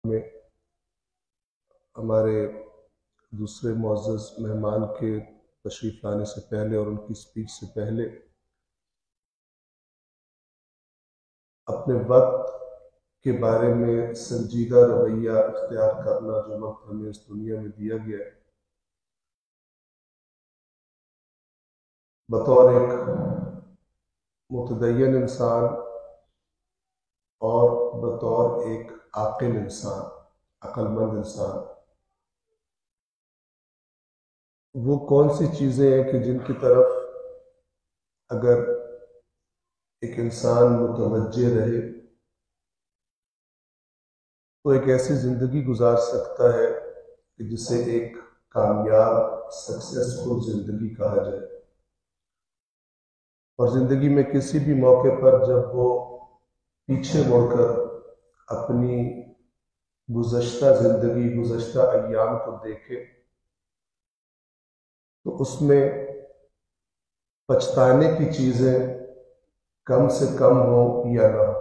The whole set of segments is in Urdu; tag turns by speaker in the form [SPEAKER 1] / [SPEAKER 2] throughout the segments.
[SPEAKER 1] میں ہمارے دوسرے معزز مہمان کے تشریف لانے سے پہلے اور ان کی اسپیچ سے پہلے اپنے وقت کے بارے میں سنجیدہ رویہ اختیار کرنا جو وقت ہمیں اس دنیا میں دیا گیا ہے، بطور ایک متدین انسان اور بطور ایک عاقل انسان، عقل مند انسان، وہ کون سی چیزیں ہیں کہ جن کی طرف اگر ایک انسان متوجہ رہے تو ایک ایسی زندگی گزار سکتا ہے کہ جسے ایک کامیاب سکسیسفل زندگی کہا جائے، اور زندگی میں کسی بھی موقع پر جب وہ پیچھے مڑ کر اپنی گزشتہ زندگی، گزشتہ ایام کو دیکھے تو اس میں پچھتانے کی چیزیں کم سے کم ہوں یا نہ ہو۔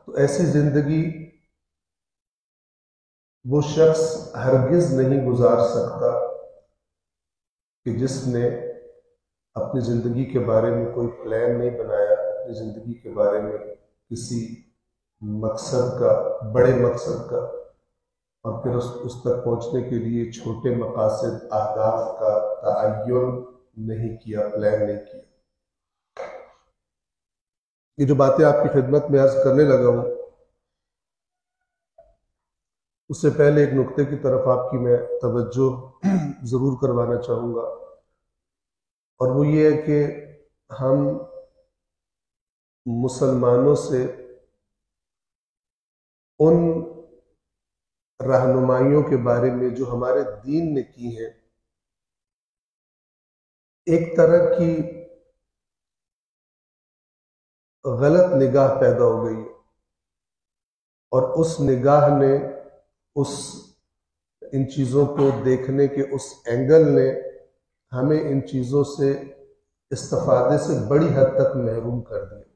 [SPEAKER 1] تو ایسی زندگی وہ شخص ہرگز نہیں گزار سکتا کہ جس نے اپنی زندگی کے بارے میں کوئی پلان نہیں بنایا، اپنی زندگی کے بارے میں کسی مقصد کا، بڑے مقصد کا، اور پھر اس تک پہنچنے کے لیے چھوٹے مقاصد، اہداف کا تعین نہیں کیا، پلان نہیں کیا۔ یہ جو باتیں آپ کی خدمت میں عرض کرنے لگا ہوں، اس سے پہلے ایک نقطے کی طرف آپ کی میں توجہ ضرور کروانا چاہوں گا، اور وہ یہ ہے کہ ہم مسلمانوں سے ان رہنمائیوں کے بارے میں جو ہمارے دین نے کی ہیں، ایک طرح کی غلط نگاہ پیدا ہو گئی ہے، اور اس نگاہ نے، ان چیزوں کو دیکھنے کے اس اینگل نے ہمیں ان چیزوں سے استفادے سے بڑی حد تک محروم کر دیا،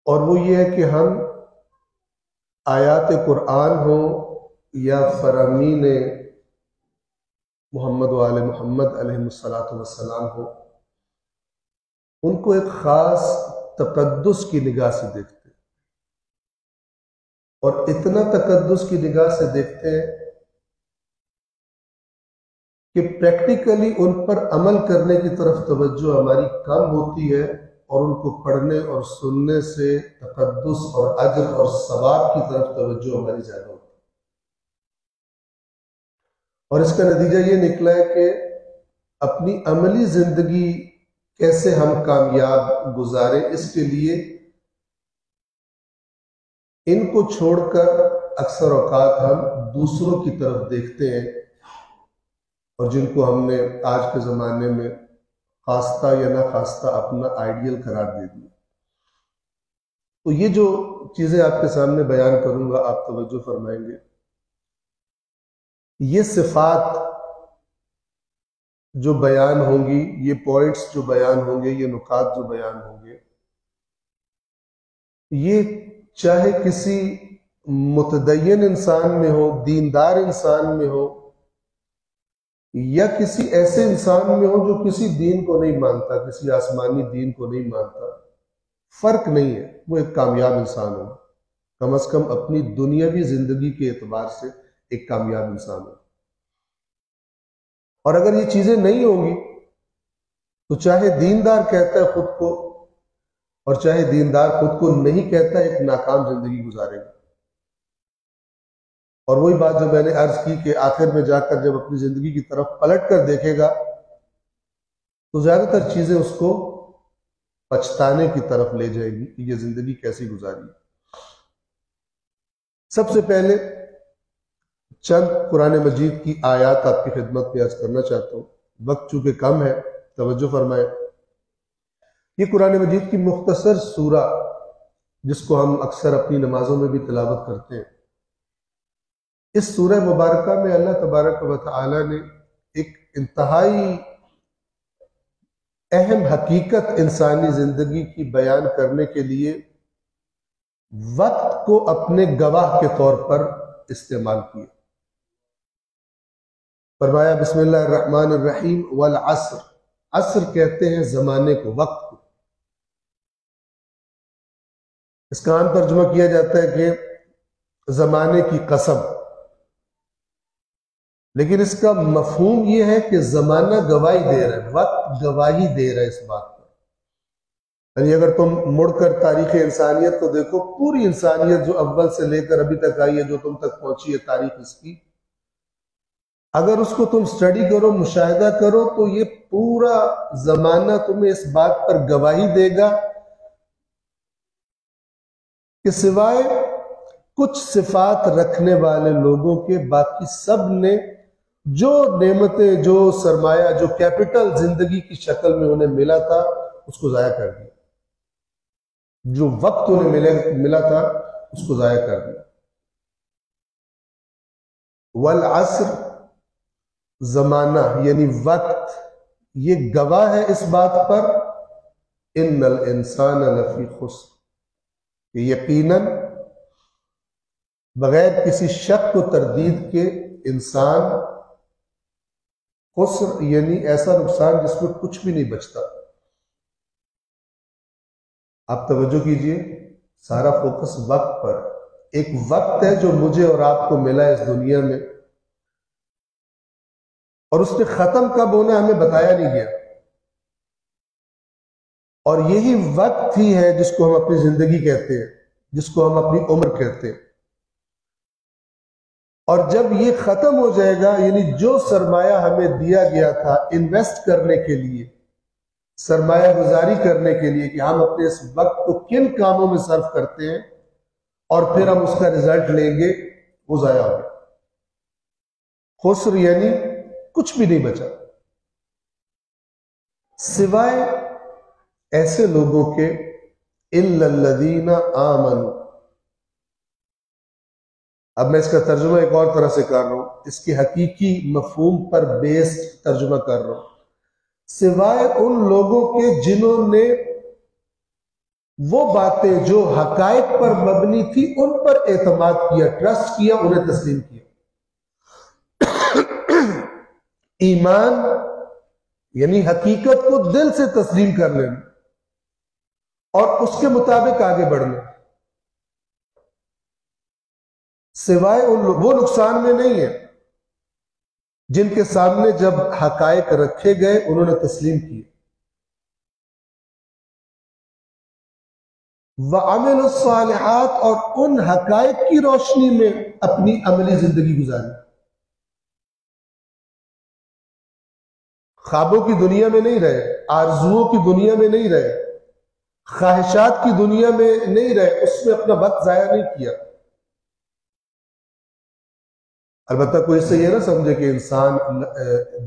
[SPEAKER 1] اور وہ یہ ہے کہ ہم آیات قرآن ہو یا فرامین محمد و آل محمد علیہ السلام ہو، ان کو ایک خاص تقدس کی نگاہ سے دیکھتے ہیں، اور اتنا تقدس کی نگاہ سے دیکھتے ہیں کہ پریکٹیکلی ان پر عمل کرنے کی طرف توجہ ہماری کم ہوتی ہے، اور ان کو پڑھنے اور سننے سے تقدس اور اجر اور ثواب کی طرف توجہ ہماری زیادہ ہوتی ہے۔ اور اس کا نتیجہ یہ نکلا ہے کہ اپنی عملی زندگی کیسے ہم کامیاب گزاریں، اس کے لیے ان کو چھوڑ کر اکثر اوقات ہم دوسروں کی طرف دیکھتے ہیں، اور جن کو ہم نے آج کے زمانے میں خواستہ یا نہ خواستہ اپنا آئیڈیل قرار دے دیا۔ تو یہ جو چیزیں آپ کے سامنے بیان کروں گا، آپ توجہ فرمائیں گے، یہ صفات جو بیان ہوں گی، یہ پوائنٹس جو بیان ہوں گے، یہ نکات جو بیان ہوں گے، یہ چاہے کسی متدین انسان میں ہو، دیندار انسان میں ہو، یا کسی ایسے انسان میں ہو جو کسی دین کو نہیں مانتا، کسی آسمانی دین کو نہیں مانتا، فرق نہیں ہے، وہ ایک کامیاب انسان ہو، کم از کم اپنی دنیاوی زندگی کے اعتبار سے ایک کامیاب انسان ہو۔ اور اگر یہ چیزیں نہیں ہوں گی تو چاہے دیندار کہتا ہے خود کو، اور چاہے دیندار خود کو نہیں کہتا، ایک ناکام زندگی گزارے گا۔ اور وہی بات جو میں نے عرض کی کہ آخر میں جا کر جب اپنی زندگی کی طرف پلٹ کر دیکھے گا تو زیادہ تر چیزیں اس کو پچھتانے کی طرف لے جائے گی کہ یہ زندگی کیسی گزاری۔ سب سے پہلے چند قرآن مجید کی آیات آپ کی خدمت میں عرض کرنا چاہتا ہوں، وقت چونکہ کم ہے، توجہ فرمائیں۔ یہ قرآن مجید کی مختصر سورہ، جس کو ہم اکثر اپنی نمازوں میں بھی تلاوت کرتے ہیں، اس سورہ مبارکہ میں اللہ تبارک و تعالی نے ایک انتہائی اہم حقیقت انسانی زندگی کی بیان کرنے کے لیے وقت کو اپنے گواہ کے طور پر استعمال کیا۔ فرمایا بسم اللہ الرحمن الرحیم والعصر، عصر کہتے ہیں زمانے کو، وقت کو۔ اس کا عام ترجمہ کیا جاتا ہے کہ زمانے کی قسم، لیکن اس کا مفہوم یہ ہے کہ زمانہ گواہی دے رہا ہے، وقت گواہی دے رہا ہے اس بات پر۔ یعنی اگر تم مڑ کر تاریخ انسانیت کو دیکھو، پوری انسانیت جو اول سے لے کر ابھی تک آئی ہے، جو تم تک پہنچی ہے تاریخ اس کی، اگر اس کو تم سٹڈی کرو، مشاہدہ کرو، تو یہ پورا زمانہ تمہیں اس بات پر گواہی دے گا کہ سوائے کچھ صفات رکھنے والے لوگوں کے باقی سب نے جو نعمتیں، جو سرمایہ، جو کیپٹل زندگی کی شکل میں انہیں ملا تھا، اس کو ضائع کر دیا۔ جو وقت انہیں ملا تھا اس کو ضائع کر دیا۔ والعصر، زمانہ یعنی وقت، یہ گواہ ہے اس بات پر، ان الانسان لفی خسر، کہ یقیناً بغیر کسی شک و تردید کے انسان خسر یعنی ایسا نقصان جس میں کچھ بھی نہیں بچتا۔ آپ توجہ کیجئے، سارا فوکس وقت پر۔ ایک وقت ہے جو مجھے اور آپ کو ملا ہے اس دنیا میں، اور اس نے ختم کب ہونا ہمیں بتایا نہیں گیا، اور یہی وقت ہی ہے جس کو ہم اپنی زندگی کہتے ہیں، جس کو ہم اپنی عمر کہتے ہیں۔ اور جب یہ ختم ہو جائے گا، یعنی جو سرمایہ ہمیں دیا گیا تھا انویسٹ کرنے کے لیے، سرمایہ گزاری کرنے کے لیے، کہ ہم اپنے اس وقت کو کن کاموں میں صرف کرتے ہیں اور پھر ہم اس کا رزلٹ لیں گے، وہ ضائع ہو گیا۔ خسر یعنی کچھ بھی نہیں بچا، سوائے ایسے لوگوں کے الا الذین آمنوا۔ اب میں اس کا ترجمہ ایک اور طرح سے کر رہا ہوں، اس کے حقیقی مفہوم پر بیسڈ ترجمہ کر رہا ہوں، سوائے ان لوگوں کے جنہوں نے وہ باتیں جو حقائق پر مبنی تھی ان پر اعتماد کیا، ٹرسٹ کیا، انہیں تسلیم کیا۔ ایمان یعنی حقیقت کو دل سے تسلیم کر لینا اور اس کے مطابق آگے بڑھنا، سوائے وہ نقصان میں نہیں ہے جن کے سامنے جب حقائق رکھے گئے انہوں نے تسلیم کیے۔ وَعَمِلُوا الصَّالِحَاتِ، اور ان حقائق کی روشنی میں اپنی عملی زندگی گزاری۔ خوابوں کی دنیا میں نہیں رہے، آرزوؤں کی دنیا میں نہیں رہے، خواہشات کی دنیا میں نہیں رہے، اس میں اپنا وقت ضائع نہیں کیا۔ البتہ کوئی اس سے یہ نہ سمجھے کہ انسان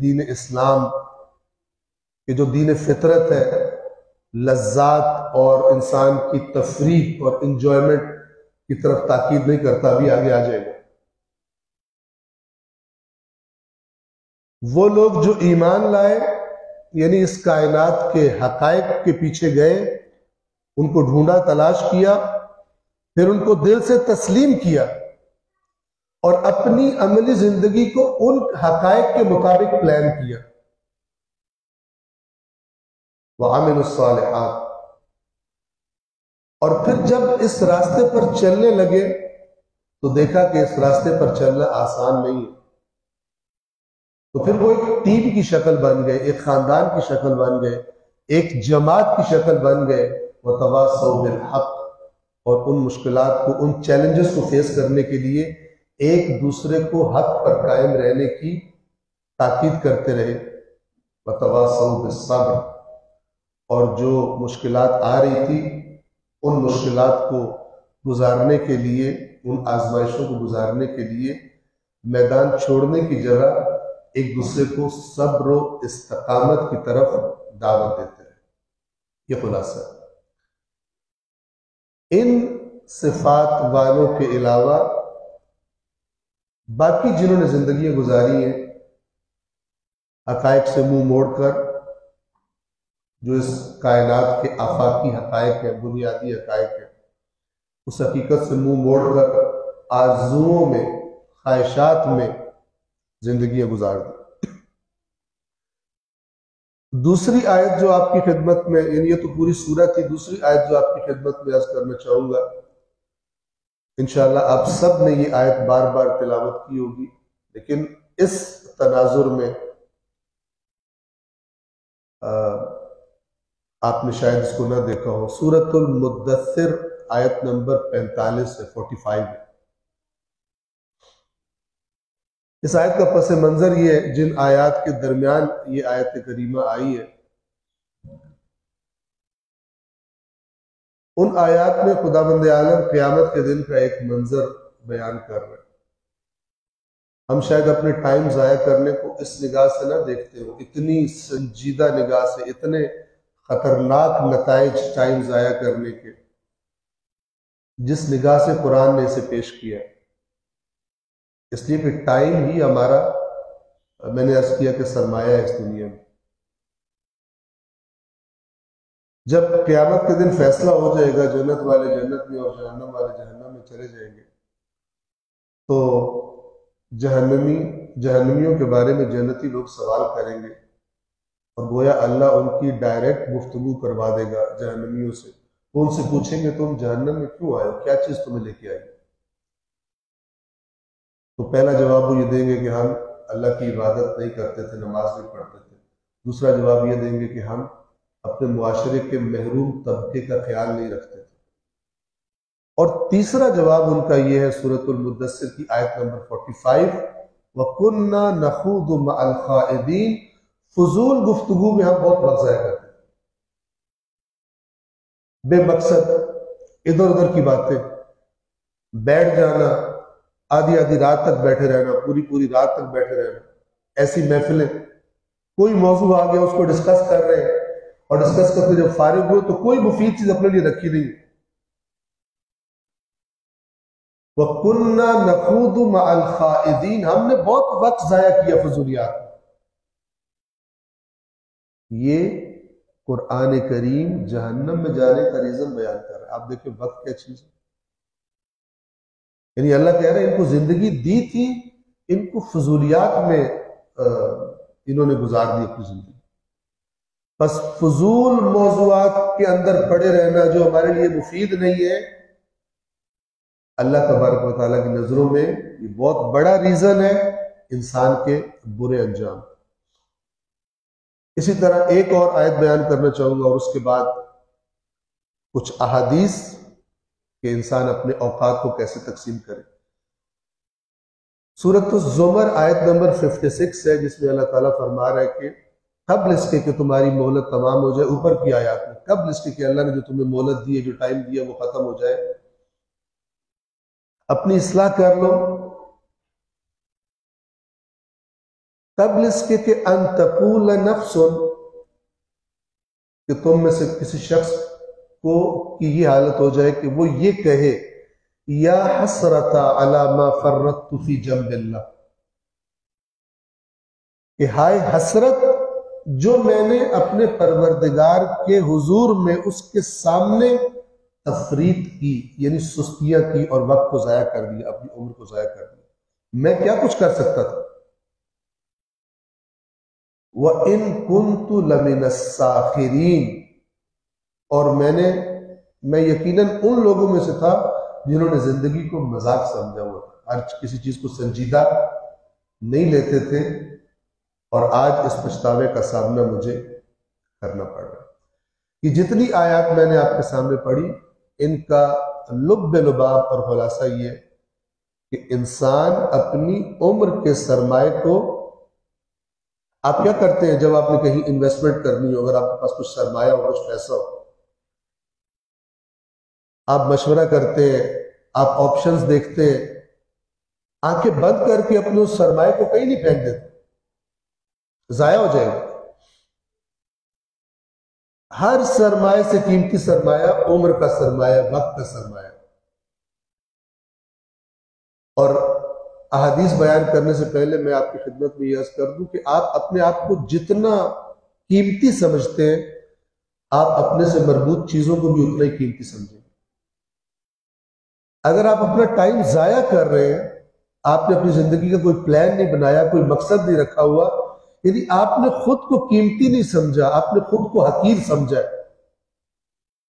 [SPEAKER 1] دین اسلام کہ جو دین فطرت ہے، لذات اور انسان کی تفریح اور انجوائمنٹ کی طرف تاکید نہیں کرتا، ابھی آگے آ جائے گا۔ وہ لوگ جو ایمان لائے، یعنی اس کائنات کے حقائق کے پیچھے گئے، ان کو ڈھونڈا، تلاش کیا، پھر ان کو دل سے تسلیم کیا اور اپنی عملی زندگی کو ان حقائق کے مطابق پلان کیا۔ وَعَمِلُوا الصَّالِحَاتِ، اور پھر جب اس راستے پر چلنے لگے تو دیکھا کہ اس راستے پر چلنا آسان نہیں ہے، تو پھر وہ ایک ٹیم کی شکل بن گئے، ایک خاندان کی شکل بن گئے، ایک جماعت کی شکل بن گئے۔ وَتَوَاصَوْا بِالْحَقِّ، اور ان مشکلات کو، ان چیلنجز کو فیس کرنے کے لیے ایک دوسرے کو حق پر قائم رہنے کی تاکید کرتے رہے۔ وَتَوَاصَوْا بِالصَّبْرِ، اور جو مشکلات آ رہی تھی ان مشکلات کو گزارنے کے لیے، ان آزمائشوں کو گزارنے کے لیے میدان چھوڑنے کی جگہ ایک دوسرے کو صبر و استقامت کی طرف دعوت دیتے ہیں۔ یہ خلاصہ ہے۔ ان صفات والوں کے علاوہ باقی جنہوں نے زندگیاں گزاری ہیں حقائق سے منہ موڑ کر، جو اس کائنات کے آفاقی حقائق ہیں، بنیادی حقائق ہیں، اس حقیقت سے منہ موڑ کر آرزوؤں میں، خواہشات میں زندگیاں گزار دی۔ دوسری آیت جو آپ کی خدمت میں، یعنی یہ تو پوری سورت تھی، دوسری آیت جو آپ کی خدمت میں عرض کرنا چاہوں گا، انشاءاللہ آپ سب نے یہ آیت بار بار تلاوت کی ہوگی، لیکن اس تناظر میں آپ نے شاید اس کو نہ دیکھا ہو۔ سورۃ المدثر آیت نمبر 45 سے 45 ہے۔ اس آیت کا پس منظر یہ ہے، جن آیات کے درمیان یہ آیت کریمہ آئی ہے، ان آیات میں خداوند عالم قیامت کے دن کا ایک منظر بیان کر رہے ہیں۔ ہم شاید اپنے ٹائم ضائع کرنے کو اس نگاہ سے نہ دیکھتے ہو، اتنی سنجیدہ نگاہ سے، اتنے خطرناک نتائج ٹائم ضائع کرنے کے، جس نگاہ سے قرآن نے اسے پیش کیا ہے۔ اس لیے کہ ٹائم ہی ہمارا، میں نے عرض کیا کہ سرمایہ ہے اس دنیا میں۔ جب قیامت کے دن فیصلہ ہو جائے گا، جنت والے جنت میں اور جہنم والے جہنم میں چلے جائیں گے، تو جہنمیوں کے بارے میں جنتی لوگ سوال کریں گے، اور گویا اللہ ان کی ڈائریکٹ گفتگو کروا دے گا جہنمیوں سے۔ وہ ان سے پوچھیں گے تم جہنم میں کیوں آئے ہو، کیا چیز تمہیں لے کے آئی؟ تو پہلا جواب وہ یہ دیں گے کہ ہم اللہ کی عبادت نہیں کرتے تھے، نماز نہیں پڑھتے تھے۔ دوسرا جواب یہ دیں گے کہ ہم اپنے معاشرے کے محروم طبقے کا خیال نہیں رکھتے تھے۔ اور تیسرا جواب ان کا یہ ہے، سورۃ المدثر کی آیت نمبر 45، وَكُنَّا نَخُوضُ مَعَ الْخَائِضِينَ، فضول گفتگو میں ہم بہت وقت ضائع کرتے ہیں، بے مقصد ادھر ادھر کی باتیں، بیٹھ جانا، آدھی آدھی رات تک بیٹھے رہنا، پوری پوری رات تک بیٹھے رہنا، ایسی محفلیں، کوئی موضوع آ گیا اس کو ڈسکس کر رہے ہیں، اور ڈسکس کرتے جب فارغ ہوئے تو کوئی مفید چیز اپنے لیے رکھی نہیں۔ وَكُنَّا نَخُوضُ مَعَ الْخَائِضِينَ، ہم نے بہت وقت ضائع کیا فضولیات میں۔ یہ قرآن کریم جہنم میں جانے کا ریزن بیان کر رہا ہے۔ آپ دیکھیں وقت کیا چیز ہے، یعنی اللہ کہہ رہے ہیں ان کو زندگی دی تھی، ان کو فضولیات میں انہوں نے گزار دی اپنی زندگی۔ بس فضول موضوعات کے اندر پڑے رہنا جو ہمارے لیے مفید نہیں ہے، اللہ تبارک و تعالیٰ کی نظروں میں یہ بہت بڑا ریزن ہے انسان کے برے انجام۔ اسی طرح ایک اور آیت بیان کرنا چاہوں گا، اور اس کے بعد کچھ احادیث کہ انسان اپنے اوقات کو کیسے تقسیم کرے۔ سورۃ الزمر آیت نمبر 56 ہے، جس میں اللہ تعالیٰ فرما رہا ہے کہ قبل اس کے کہ تمہاری مہلت تمام ہو جائے، اوپر کی آیات میں قبل اس کے کہ اللہ نے جو تمہیں مہلت دی ہے، جو ٹائم دیا وہ ختم ہو جائے، اپنی اصلاح کر لو۔ قبل اس کے کہ ان تقول نفس، کہ تم میں سے کسی شخص کو کی یہ حالت ہو جائے کہ وہ یہ کہے یا حسرت علی ما فرطت فی جنب اللہ، کہ ہائے حسرت جو میں نے اپنے پروردگار کے حضور میں اس کے سامنے تفریط کی، یعنی سستیاں کی اور وقت کو ضائع کر دیا، اپنی عمر کو ضائع کر دیا، میں کیا کچھ کر سکتا تھا۔ وَإِن كُنتُ لَمِنَ السَّاخِرِينَ، اور میں یقیناً ان لوگوں میں سے تھا جنہوں نے زندگی کو مذاق سمجھا ہوا تھا، ہر کسی چیز کو سنجیدہ نہیں لیتے تھے، اور آج اس پچھتاوے کا سامنا مجھے کرنا پڑ رہا ہے۔ یہ جتنی آیات میں نے آپ کے سامنے پڑھی، ان کا لب لباب اور خلاصہ یہ ہے کہ انسان اپنی عمر کے سرمائے کو، آپ کیا کرتے ہیں جب آپ نے کہیں انویسٹمنٹ کرنی ہو، اگر آپ کے پاس کچھ سرمایہ ہو، کچھ پیسہ ہو، آپ مشورہ کرتے ہیں، آپ آپشنز دیکھتے ہیں، آنکھیں بند کر کے اپنے اس سرمایہ کو کہیں نہیں پھینک دیتے، ضائع ہو جائے گا۔ ہر سرمایہ سے قیمتی سرمایہ عمر کا سرمایہ، وقت کا سرمایہ۔ اور احادیث بیان کرنے سے پہلے میں آپ کی خدمت میں یہ عرض کر دوں کہ آپ اپنے آپ کو جتنا قیمتی سمجھتے ہیں، آپ اپنے سے مربوط چیزوں کو بھی اتنا ہی قیمتی سمجھیں. اگر آپ اپنا ٹائم ضائع کر رہے ہیں، آپ نے اپنی زندگی کا کوئی پلان نہیں بنایا، کوئی مقصد نہیں رکھا ہوا، یعنی آپ نے خود کو قیمتی نہیں سمجھا، آپ نے خود کو حقیر سمجھا،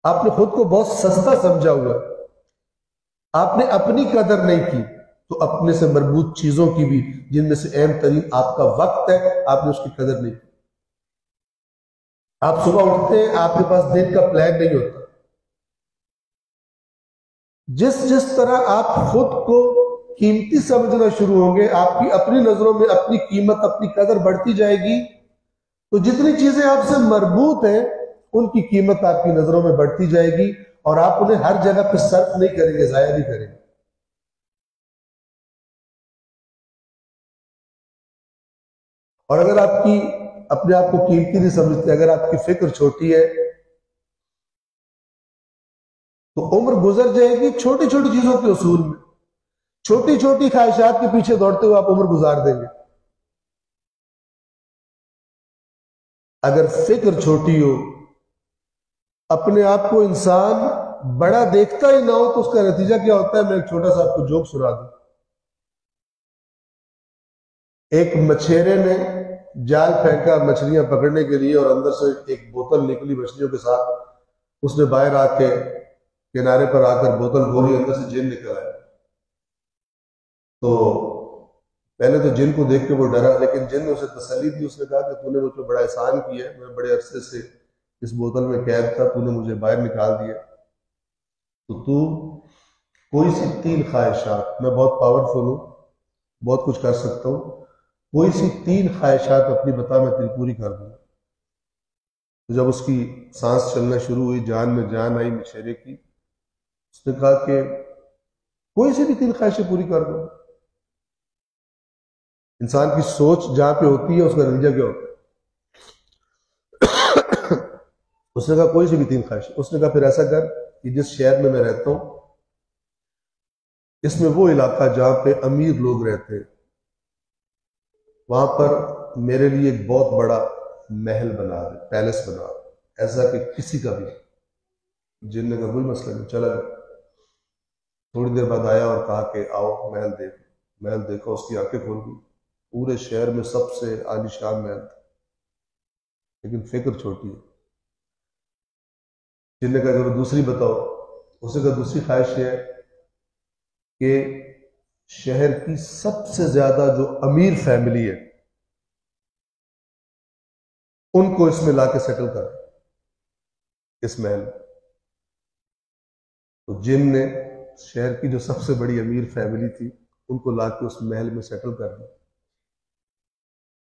[SPEAKER 1] آپ نے خود کو بہت سستا سمجھا ہوا، آپ نے اپنی قدر نہیں کی، تو اپنے سے مربوط چیزوں کی بھی، جن میں سے اہم ترین آپ کا وقت ہے، آپ نے اس کی قدر نہیں کی. آپ صبح اٹھتے ہیں، آپ کے پاس دن کا پلان نہیں ہوتا. جس طرح آپ خود کو قیمتی سمجھنا شروع ہوں گے، آپ کی اپنی نظروں میں اپنی قیمت، اپنی قدر بڑھتی جائے گی، تو جتنی چیزیں آپ سے مربوط ہیں ان کی قیمت آپ کی نظروں میں بڑھتی جائے گی، اور آپ انہیں ہر جگہ پہ صرف نہیں کریں گے، ضائع نہیں کریں گے. اور اگر آپ کی اپنے آپ کو قیمتی نہیں سمجھتے، اگر آپ کی فکر چھوٹی ہے، تو عمر گزر جائے گی چھوٹی چھوٹی چیزوں کے اصول میں، چھوٹی چھوٹی خواہشات کے پیچھے دوڑتے ہوئے آپ عمر گزار دیں گے. اگر فکر چھوٹی ہو، اپنے آپ کو انسان بڑا دیکھتا ہی نہ ہو، تو اس کا نتیجہ کیا ہوتا ہے؟ میں ایک چھوٹا سا آپ کو جوک سنا دوں. ایک مچھیرے نے جال پھینکا مچھلیاں پکڑنے کے لیے، اور اندر سے ایک بوتل نکلی مچھلیوں کے ساتھ. اس نے باہر آ کے کنارے پر آ کر بوتل کھولی، اندر سے جن نکل آیا. تو پہلے تو جن کو دیکھ کے وہ ڈرا، لیکن جن نے اسے تسلی دی. اس نے کہا کہ تو نے مجھ پہ بڑا احسان کیا ہے، میں بڑے عرصے سے اس بوتل میں قید تھا، تو نے مجھے باہر نکال دیا. تو کوئی سی 3 خواہشات، میں بہت پاورفل ہوں، بہت کچھ کر سکتا ہوں، کوئی سی 3 خواہشات اپنی بتا، میں تیری پوری کر دوں. تو جب اس کی سانس چلنا شروع ہوئی، جان میں جان آئی مچھیرے کی، اس نے کہا کہ کوئی سی بھی 3 خواہشیں پوری کر دوں. انسان کی سوچ جہاں پہ ہوتی ہے، اس کا نتیجہ کیا ہوتا ہے؟ اس نے کہا کوئی سی بھی 3 خواہشیں. اس نے کہا پھر ایسا کر کہ جس شہر میں رہتا ہوں، اس میں وہ علاقہ جہاں پہ امیر لوگ رہتے ہیں، وہاں پر میرے لیے ایک بہت بڑا محل بنا دے، پیلس بنا دے، ایسا کہ کسی کا بھی. جن نے کہا کوئی مسئلہ نہیں، چلا گیا. تھوڑی دیر بعد آیا اور کہا کہ آؤ محل دیکھ. محل دیکھا، اس کی آنکھیں کھول گئی. پورے شہر میں سب سے عالیشان محل تھا، لیکن فکر چھوٹی ہے. جن نے کہا کہ دوسری بتاؤ. اس نے کہا دوسری خواہش یہ ہے کہ شہر کی سب سے زیادہ جو امیر فیملی ہے، ان کو اس میں لا کے سیٹل کر اس محل میں. تو جن نے شہر کی جو سب سے بڑی امیر فیملی تھی، ان کو لا کے اس محل میں سیٹل کر دیا.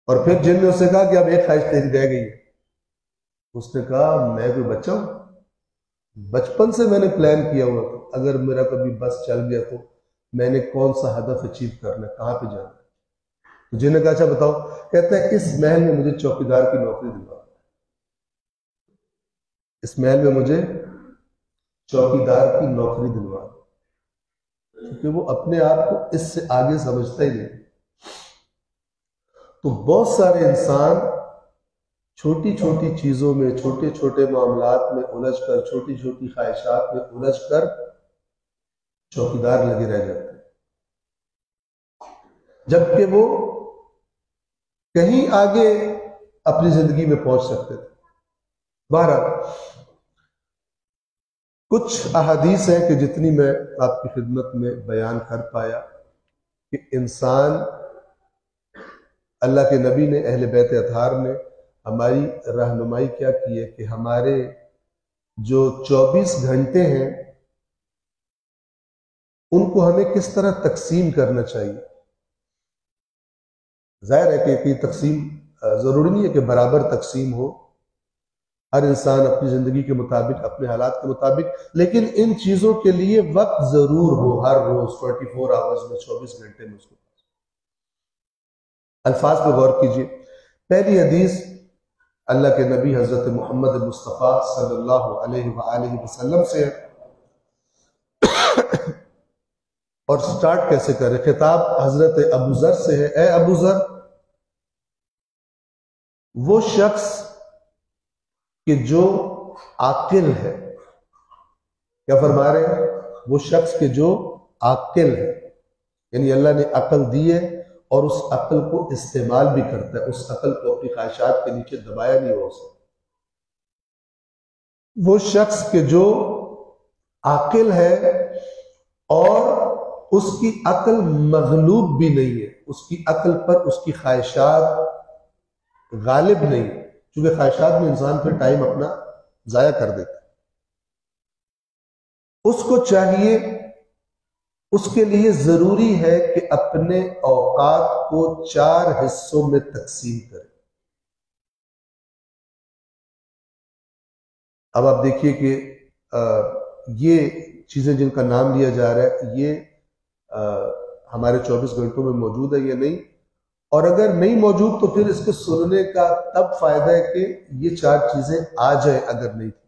[SPEAKER 1] اور پھر جن نے اس سے کہا کہ اب ایک خواہش تیری رہ گئی ہے. اس نے کہا میں کوئی بچہ ہوں، بچپن سے میں نے پلان کیا ہوا تھا، اگر میرا کبھی بس چل گیا تو میں نے کون سا ہدف اچیو کرنا ہے، کہاں پہ جانا ہے. تو جن نے کہا اچھا بتاؤ. کہتا ہے اس محل میں مجھے چوکیدار کی نوکری دلوا، اس محل میں مجھے چوکیدار کی نوکری دلوا، کیونکہ وہ اپنے آپ کو اس سے آگے سمجھتا ہی نہیں. تو بہت سارے انسان چھوٹی چھوٹی چیزوں میں، چھوٹے چھوٹے معاملات میں الجھ کر، چھوٹی چھوٹی خواہشات میں الجھ کر چوکیدار لگے رہ جاتے ہیں، جبکہ وہ کہیں آگے اپنی زندگی میں پہنچ سکتے تھے. بہرحال کچھ احادیث ہیں کہ جتنی میں آپ کی خدمت میں بیان کر پایا، کہ انسان، اللہ کے نبی نے، اہل بیت اطہار نے ہماری رہنمائی کیا کی ہے کہ ہمارے جو 24 گھنٹے ہیں ان کو ہمیں کس طرح تقسیم کرنا چاہیے. ظاہر ہے کہ تقسیم ضروری نہیں ہے کہ برابر تقسیم ہو، ہر انسان اپنی زندگی کے مطابق، اپنے حالات کے مطابق، لیکن ان چیزوں کے لیے وقت ضرور ہو، ہر روز 24 آورز میں، 24 گھنٹے میں. اس کو الفاظ پہ غور کیجئے. پہلی حدیث اللہ کے نبی حضرت محمد مصطفیٰ صلی اللہ علیہ وآلہ وسلم سے ہے. اور سٹارٹ کیسے کرے؟ خطاب حضرت ابو ذر سے ہے. اے ابو ذر، وہ شخص کہ جو عاقل ہے. کیا فرما رہے ہیں؟ وہ شخص کے جو عاقل ہے، یعنی اللہ نے عقل دی ہے اور اس عقل کو استعمال بھی کرتا ہے، اس عقل کو اپنی خواہشات کے نیچے دبایا نہیں ہو سکتا. وہ شخص کے جو عاقل ہے اور اس کی عقل مغلوب بھی نہیں ہے، اس کی عقل پر اس کی خواہشات غالب نہیں، چونکہ خواہشات میں انسان پھر ٹائم اپنا ضائع کر دیتا ہے. اس کو چاہیے، اس کے لیے ضروری ہے کہ اپنے اوقات کو 4 حصوں میں تقسیم کرے. اب آپ دیکھیے کہ یہ چیزیں جن کا نام لیا جا رہا ہے یہ ہمارے 24 گھنٹوں میں موجود ہے یا نہیں، اور اگر نہیں موجود تو پھر اس کے سننے کا تب فائدہ ہے کہ یہ 4 چیزیں آ جائیں اگر نہیں تھی،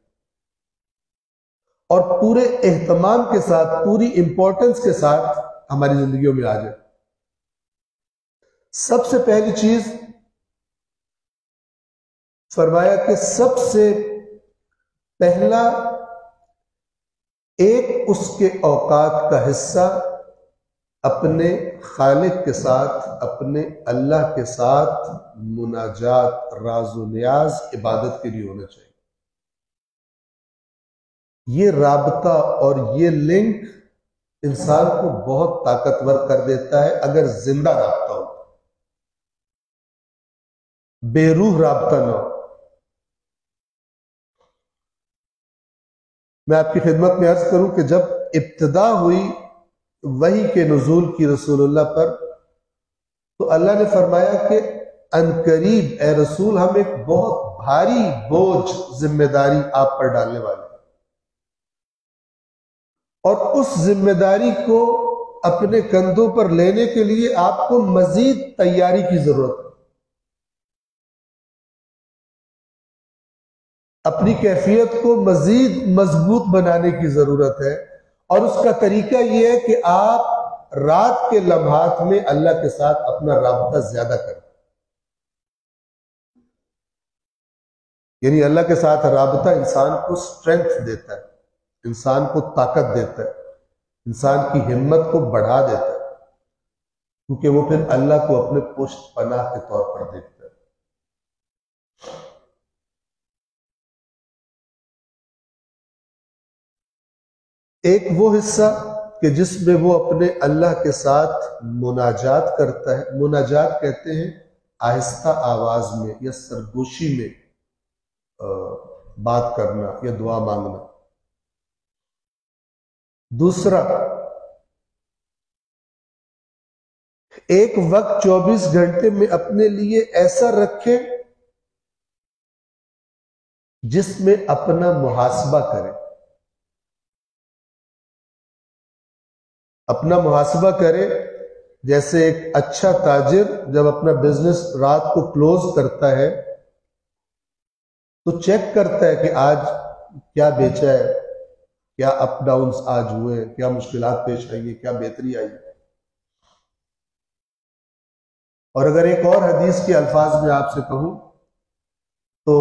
[SPEAKER 1] اور پورے اہتمام کے ساتھ، پوری امپورٹنس کے ساتھ ہماری زندگیوں میں آ جائے. سب سے پہلی چیز فرمایا کہ سب سے پہلا ایک اس کے اوقات کا حصہ اپنے خالق کے ساتھ، اپنے اللہ کے ساتھ مناجات، راز و نیاز، عبادت کے لیے ہونا چاہیے. یہ رابطہ اور یہ لنک انسان کو بہت طاقتور کر دیتا ہے اگر زندہ رابطہ ہو، بے روح رابطہ نہ ہو. میں آپ کی خدمت میں عرض کروں کہ جب ابتدا ہوئی وحی کے نزول کی رسول اللہ پر، تو اللہ نے فرمایا کہ عنقریب اے رسول ہم ایک بہت بھاری بوجھ، ذمہ داری آپ پر ڈالنے والے ہیں، اور اس ذمہ داری کو اپنے کندھوں پر لینے کے لیے آپ کو مزید تیاری کی ضرورت ہے. اپنی کیفیت کو مزید مضبوط بنانے کی ضرورت ہے، اور اس کا طریقہ یہ ہے کہ آپ رات کے لمحات میں اللہ کے ساتھ اپنا رابطہ زیادہ کریں. یعنی اللہ کے ساتھ رابطہ انسان کو اسٹرینتھ دیتا ہے، انسان کو طاقت دیتا ہے، انسان کی ہمت کو بڑھا دیتا ہے، کیونکہ وہ پھر اللہ کو اپنے پشت پناہ کے طور پر دیکھتا ہے. ایک وہ حصہ کہ جس میں وہ اپنے اللہ کے ساتھ مناجات کرتا ہے. مناجات کہتے ہیں آہستہ آواز میں یا سرگوشی میں بات کرنا یا دعا مانگنا. دوسرا، ایک وقت 24 گھنٹے میں اپنے لیے ایسا رکھے جس میں اپنا محاسبہ کرے. اپنا محاسبہ کرے جیسے ایک اچھا تاجر جب اپنا بزنس رات کو کلوز کرتا ہے تو چیک کرتا ہے کہ آج کیا بیچا ہے، کیا اپ ڈاؤنز آج ہوئے، کیا مشکلات پیش آئی ہے، کیا بہتری آئی ہے. اور اگر ایک اور حدیث کے الفاظ میں آپ سے کہوں تو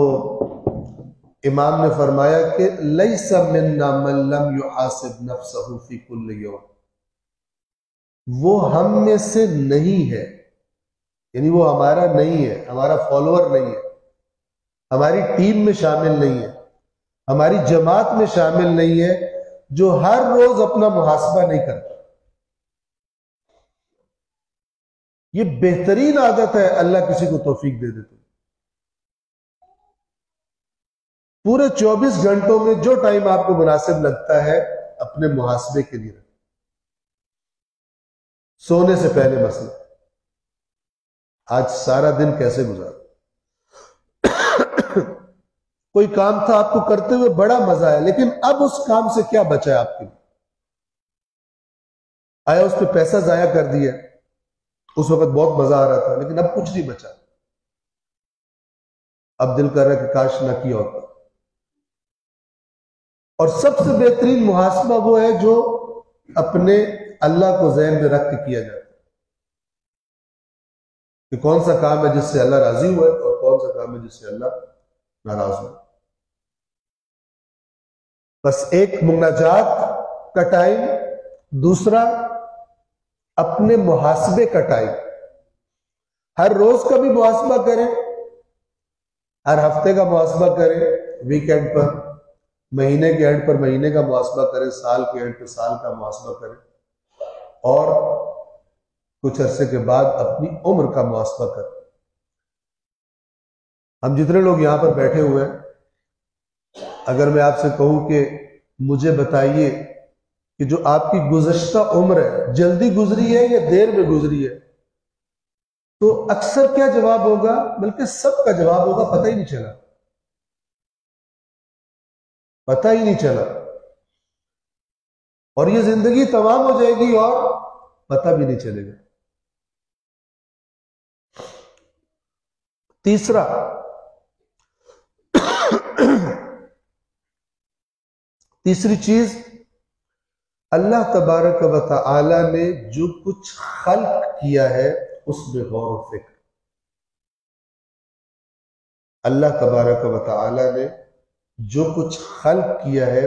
[SPEAKER 1] امام نے فرمایا کہ لیس منا من لم یحاسب نفسه فی کل یوم، وہ ہم میں سے نہیں ہے، یعنی وہ ہمارا نہیں ہے، ہمارا فالوور نہیں ہے، ہماری ٹیم میں شامل نہیں ہے، ہماری جماعت میں شامل نہیں ہے، جو ہر روز اپنا محاسبہ نہیں کرتا. یہ بہترین عادت ہے، اللہ کسی کو توفیق دے دیتے. پورے 24 گھنٹوں میں جو ٹائم آپ کو مناسب لگتا ہے اپنے محاسبے کے لیے رکھیں. سونے سے پہلے مثلا آج سارا دن کیسے گزارا، کوئی کام تھا آپ کو کرتے ہوئے بڑا مزہ آیا، لیکن اب اس کام سے کیا بچا ہے آپ کے لیے؟ آیا اس پہ پیسہ ضائع کر دیا، اس وقت بہت مزہ آ رہا تھا لیکن اب کچھ نہیں بچا، اب دل کر رہا ہے کہ کاش نہ کیا ہوتا. اور سب سے بہترین محاسبہ وہ ہے جو اپنے اللہ کو ذہن میں رکھ کے کیا جاتا ہے کہ کون سا کام ہے جس سے اللہ راضی ہوا ہے اور کون سا کام ہے جس سے اللہ ناراض ہوا. بس ایک مناجات کا ٹائم، دوسرا اپنے محاسبے کا ٹائم. ہر روز کا بھی محاسبہ کریں، ہر ہفتے کا محاسبہ کریں ویکینڈ پر، مہینے کے اینڈ پر مہینے کا محاسبہ کریں، سال کے اینڈ پر سال کا محاسبہ کریں، اور کچھ عرصے کے بعد اپنی عمر کا محاسبہ کریں. ہم جتنے لوگ یہاں پر بیٹھے ہوئے ہیں، اگر میں آپ سے کہوں کہ مجھے بتائیے کہ جو آپ کی گزشتہ عمر ہے جلدی گزری ہے یا دیر میں گزری ہے، تو اکثر کیا جواب ہوگا؟ بلکہ سب کا جواب ہوگا پتہ ہی نہیں چلا، پتہ ہی نہیں چلا. اور یہ زندگی تمام ہو جائے گی اور پتہ بھی نہیں چلے گا. تیسرا، تیسری چیز، اللہ تبارک و تعالی نے جو کچھ خلق کیا ہے اس میں غور و فکر. اللہ تبارک و تعالی نے جو کچھ خلق کیا ہے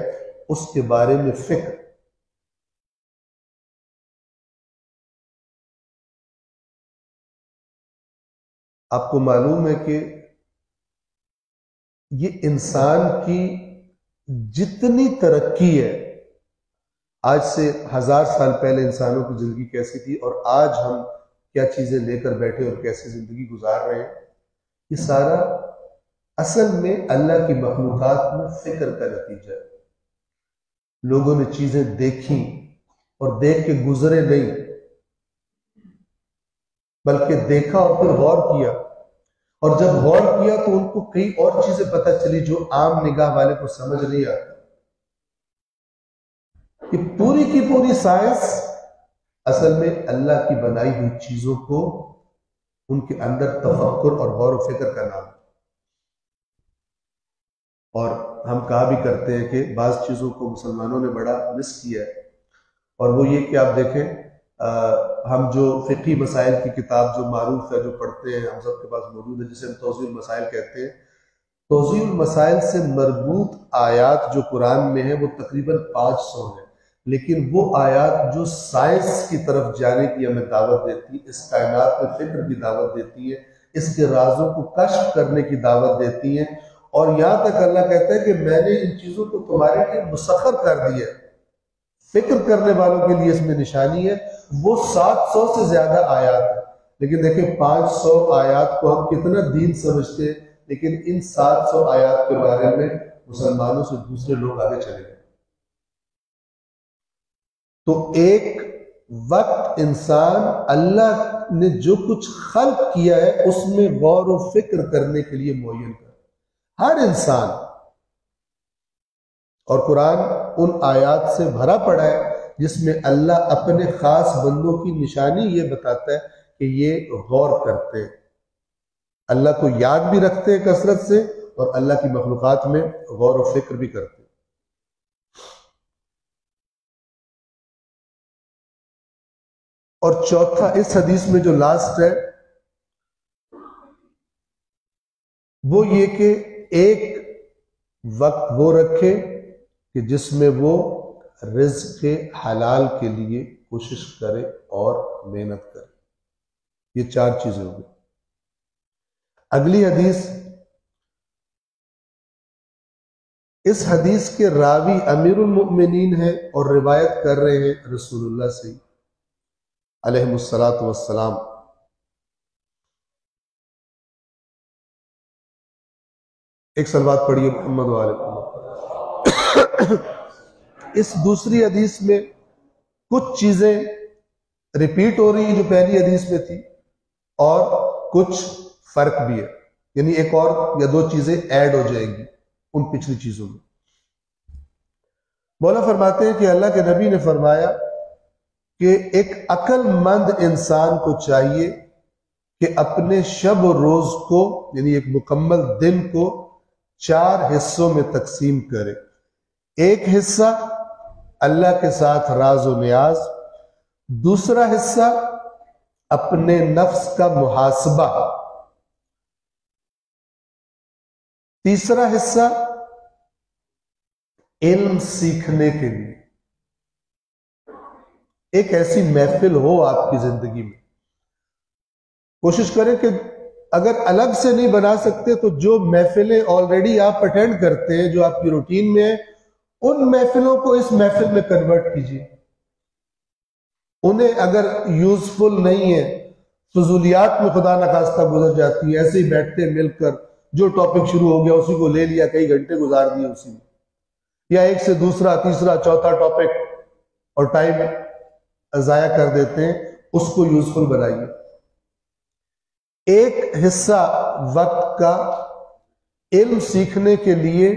[SPEAKER 1] اس کے بارے میں فکر. آپ کو معلوم ہے کہ یہ انسان کی جتنی ترقی ہے، آج سے 1000 سال پہلے انسانوں کی زندگی کیسی تھی اور آج ہم کیا چیزیں لے کر بیٹھے اور کیسی زندگی گزار رہے ہیں، یہ سارا اصل میں اللہ کی مخلوقات میں فکر کا نتیجہ ہے. لوگوں نے چیزیں دیکھی اور دیکھ کے گزرے نہیں، بلکہ دیکھا اور پھر غور کیا، اور جب غور کیا تو ان کو کئی اور چیزیں پتہ چلی جو عام نگاہ والے کو سمجھ نہیں آتی. کہ پوری کی پوری سائنس اصل میں اللہ کی بنائی ہوئی چیزوں کو ان کے اندر تفکر اور غور و فکر کا نام ہے. اور ہم کہا بھی کرتے ہیں کہ بعض چیزوں کو مسلمانوں نے بڑا مس کیا ہے، اور وہ یہ کہ آپ دیکھیں ہم جو فقہی مسائل کی کتاب جو معروف ہے، جو پڑھتے ہیں، ہم سب کے پاس موجود ہے، جسے ہم توضیح المسائل کہتے ہیں. توضیح المسائل سے مربوط آیات جو قرآن میں ہیں وہ تقریباً 500 ہیں، لیکن وہ آیات جو سائنس کی طرف جانے کی ہمیں دعوت دیتی، اس کائنات میں فکر کی دعوت دیتی ہے، اس کے رازوں کو کشف کرنے کی دعوت دیتی ہیں. اور یہاں تک اللہ کہتا ہے کہ میں نے ان چیزوں کو تمہارے لیے مسخر کر دیا. فکر کرنے والوں کے لیے اس میں نشانی ہے. وہ 700 سے زیادہ آیات ہیں، لیکن دیکھیں 500 آیات کو ہم کتنا دین سمجھتے ہیں، لیکن ان 700 آیات کے بارے میں مسلمانوں سے دوسرے لوگ آگے چلے گئے. تو ایک وقت انسان اللہ نے جو کچھ خلق کیا ہے اس میں غور و فکر کرنے کے لیے معین کر، ہر انسان. اور قرآن ان آیات سے بھرا پڑا ہے جس میں اللہ اپنے خاص بندوں کی نشانی یہ بتاتا ہے کہ یہ غور کرتے ہیں، اللہ کو یاد بھی رکھتے ہیں کثرت سے، اور اللہ کی مخلوقات میں غور و فکر بھی کرتے ہیں. اور چوتھا، اس حدیث میں جو لاسٹ ہے وہ یہ کہ ایک وقت وہ رکھے کہ جس میں وہ رزق حلال کے لیے کوشش کرے اور محنت کرے. یہ 4 چیزیں ہو گئی. اگلی حدیث، اس حدیث کے راوی امیر المؤمنین ہیں اور روایت کر رہے ہیں رسول اللہ سے علیہ الصلاۃ والسلام. ایک صلوات پڑھیے محمد و آل محمد. اس دوسری حدیث میں کچھ چیزیں ریپیٹ ہو رہی ہیں جو پہلی حدیث میں تھی، اور کچھ فرق بھی ہے، یعنی ایک اور یا 2 چیزیں ایڈ ہو جائیں گی ان پچھلی چیزوں میں. مولا فرماتے ہیں کہ اللہ کے نبی نے فرمایا کہ ایک عقل مند انسان کو چاہیے کہ اپنے شب و روز کو، یعنی ایک مکمل دن کو 4 حصوں میں تقسیم کرے. ایک حصہ اللہ کے ساتھ راز و نیاز، دوسرا حصہ اپنے نفس کا محاسبہ، تیسرا حصہ علم سیکھنے کے لیے ایک ایسی محفل ہو آپ کی زندگی میں. کوشش کریں کہ اگر الگ سے نہیں بنا سکتے تو جو محفلیں آلریڈی آپ اٹینڈ کرتے ہیں، جو آپ کی روٹین میں ہیں، ان محفلوں کو اس محفل میں کنورٹ کیجیے. انہیں اگر یوزفل نہیں ہے، فضولیات میں خدا نخواستہ گزر جاتی ہے، ایسے ہی بیٹھتے مل کر جو ٹاپک شروع ہو گیا اسی کو لے لیا، کئی گھنٹے گزار دیے اسی میں، یا ایک سے دوسرا تیسرا چوتھا ٹاپک اور ٹائم ضائع کر دیتے ہیں. اس کو یوزفل بنائیے. ایک حصہ وقت کا علم سیکھنے کے لیے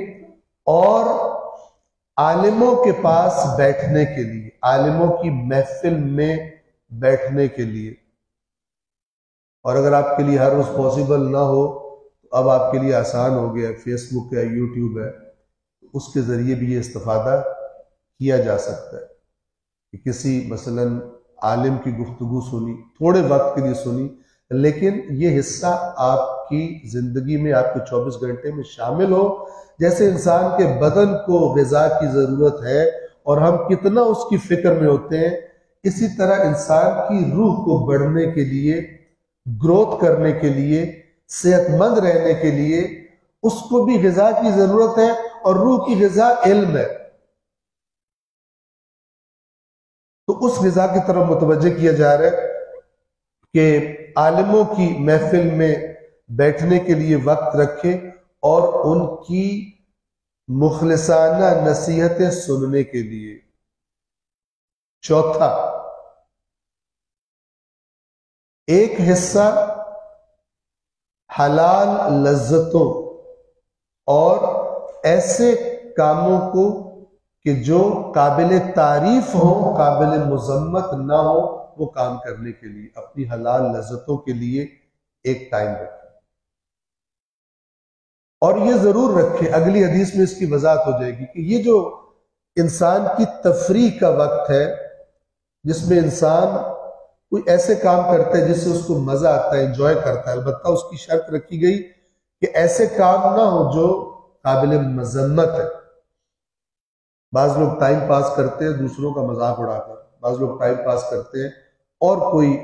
[SPEAKER 1] اور عالموں کے پاس بیٹھنے کے لیے، عالموں کی محفل میں بیٹھنے کے لیے. اور اگر آپ کے لیے ہر روز پاسبل نہ ہو تو اب آپ کے لیے آسان ہو گیا، فیس بک ہے، یوٹیوب ہے، اس کے ذریعے بھی یہ استفادہ کیا جا سکتا ہے کہ کسی مثلا عالم کی گفتگو سنی، تھوڑے وقت کے لیے سنی، لیکن یہ حصہ آپ کی زندگی میں آپ کے 24 گھنٹے میں شامل ہو. جیسے انسان کے بدن کو غذا کی ضرورت ہے اور ہم کتنا اس کی فکر میں ہوتے ہیں، اسی طرح انسان کی روح کو بڑھنے کے لیے، گروتھ کرنے کے لیے، صحت مند رہنے کے لیے اس کو بھی غذا کی ضرورت ہے، اور روح کی غذا علم ہے. تو اس غذا کی طرف متوجہ کیا جا رہا ہے کہ عالموں کی محفل میں بیٹھنے کے لیے وقت رکھے اور ان کی مخلصانہ نصیحتیں سننے کے لیے. چوتھا، ایک حصہ حلال لذتوں اور ایسے کاموں کو کہ جو قابل تعریف ہوں، قابل مذمت نہ ہو، وہ کام کرنے کے لیے، اپنی حلال لذتوں کے لیے ایک ٹائم رکھیں. اور یہ ضرور رکھیں، اگلی حدیث میں اس کی وضاحت ہو جائے گی کہ یہ جو انسان کی تفریح کا وقت ہے، جس میں انسان کوئی ایسے کام کرتا ہے جس سے اس کو مزہ آتا ہے، انجوائے کرتا ہے، البتہ اس کی شرط رکھی گئی کہ ایسے کام نہ ہو جو قابل مذمت ہے. بعض لوگ ٹائم پاس کرتے ہیں دوسروں کا مذاق اڑا کر، بعض لوگ ٹائم پاس کرتے ہیں اور کوئی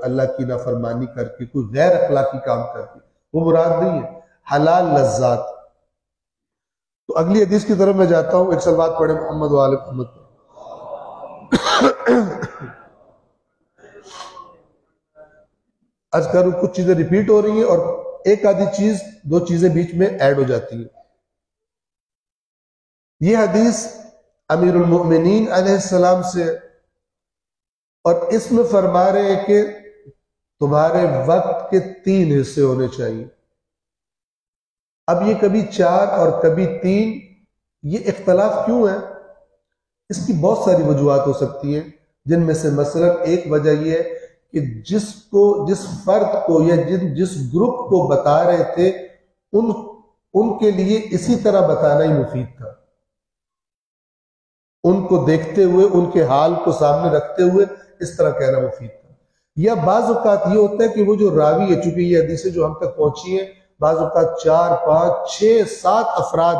[SPEAKER 1] اللہ کی نافرمانی کر کے، کوئی غیر اخلاقی کام کر کے، وہ مراد نہیں ہے. حلال لذات. تو اگلی حدیث کی طرف میں جاتا ہوں. ایک صلوات پڑھیں محمد و آل محمد. عرض کروں کچھ چیزیں ریپیٹ ہو رہی ہیں اور ایک آدھی چیز، دو چیزیں بیچ میں ایڈ ہو جاتی ہیں. یہ حدیث امیر المؤمنین علیہ السلام سے، اور اس میں فرما رہے ہیں کہ تمہارے وقت کے 3 حصے ہونے چاہیے. اب یہ کبھی 4 اور کبھی 3، یہ اختلاف کیوں ہے؟ اس کی بہت ساری وجوہات ہو سکتی ہیں، جن میں سے مثلا ایک وجہ یہ ہے کہ جس فرد کو یا جس گروپ کو بتا رہے تھے ان کے لیے اسی طرح بتانا ہی مفید تھا. ان کو دیکھتے ہوئے، ان کے حال کو سامنے رکھتے ہوئے اس طرح کہنا مفید تھا. یا بعض اوقات یہ ہوتا ہے کہ وہ جو راوی ہے، چونکہ یہ حدیثیں جو ہم تک پہنچی ہیں، بعض اوقات 4 5 6 7 افراد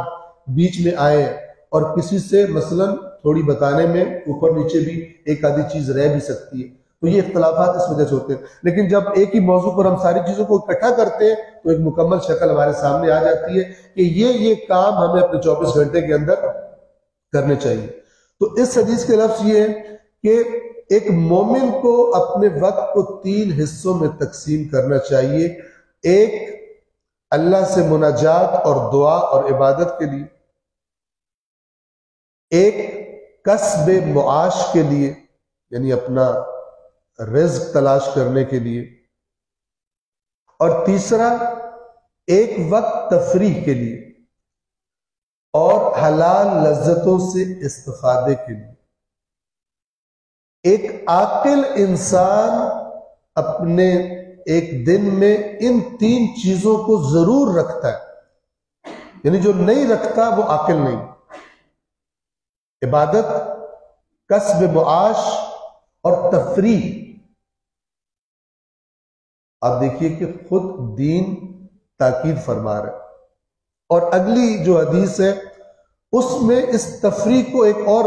[SPEAKER 1] بیچ میں آئے ہیں اور کسی سے مثلا تھوڑی بتانے میں اوپر نیچے بھی ایک آدھی چیز رہ بھی سکتی ہے. تو یہ اختلافات اس وجہ سے ہوتے ہیں. لیکن جب ایک ہی موضوع پر ہم ساری چیزوں کو اکٹھا کرتے ہیں تو ایک مکمل شکل ہمارے سامنے آ جاتی ہے کہ یہ کام ہمیں اپنے 24 گھنٹے کے اندر کرنے چاہیے. تو اس حدیث کے لفظ یہ ہے کہ ایک مومن کو اپنے وقت کو 3 حصوں میں تقسیم کرنا چاہیے. ایک اللہ سے مناجات اور دعا اور عبادت کے لیے، ایک کسب معاش کے لیے یعنی اپنا رزق تلاش کرنے کے لیے، اور تیسرا ایک وقت تفریح کے لیے اور حلال لذتوں سے استفادے کے لیے. ایک عاقل انسان اپنے ایک دن میں ان 3 چیزوں کو ضرور رکھتا ہے، یعنی جو نہیں رکھتا وہ عاقل نہیں. عبادت، کسب معاش اور تفریح. آپ دیکھیے کہ خود دین تاکید فرما رہا ہے. اور اگلی جو حدیث ہے اس میں اس تفریح کو ایک اور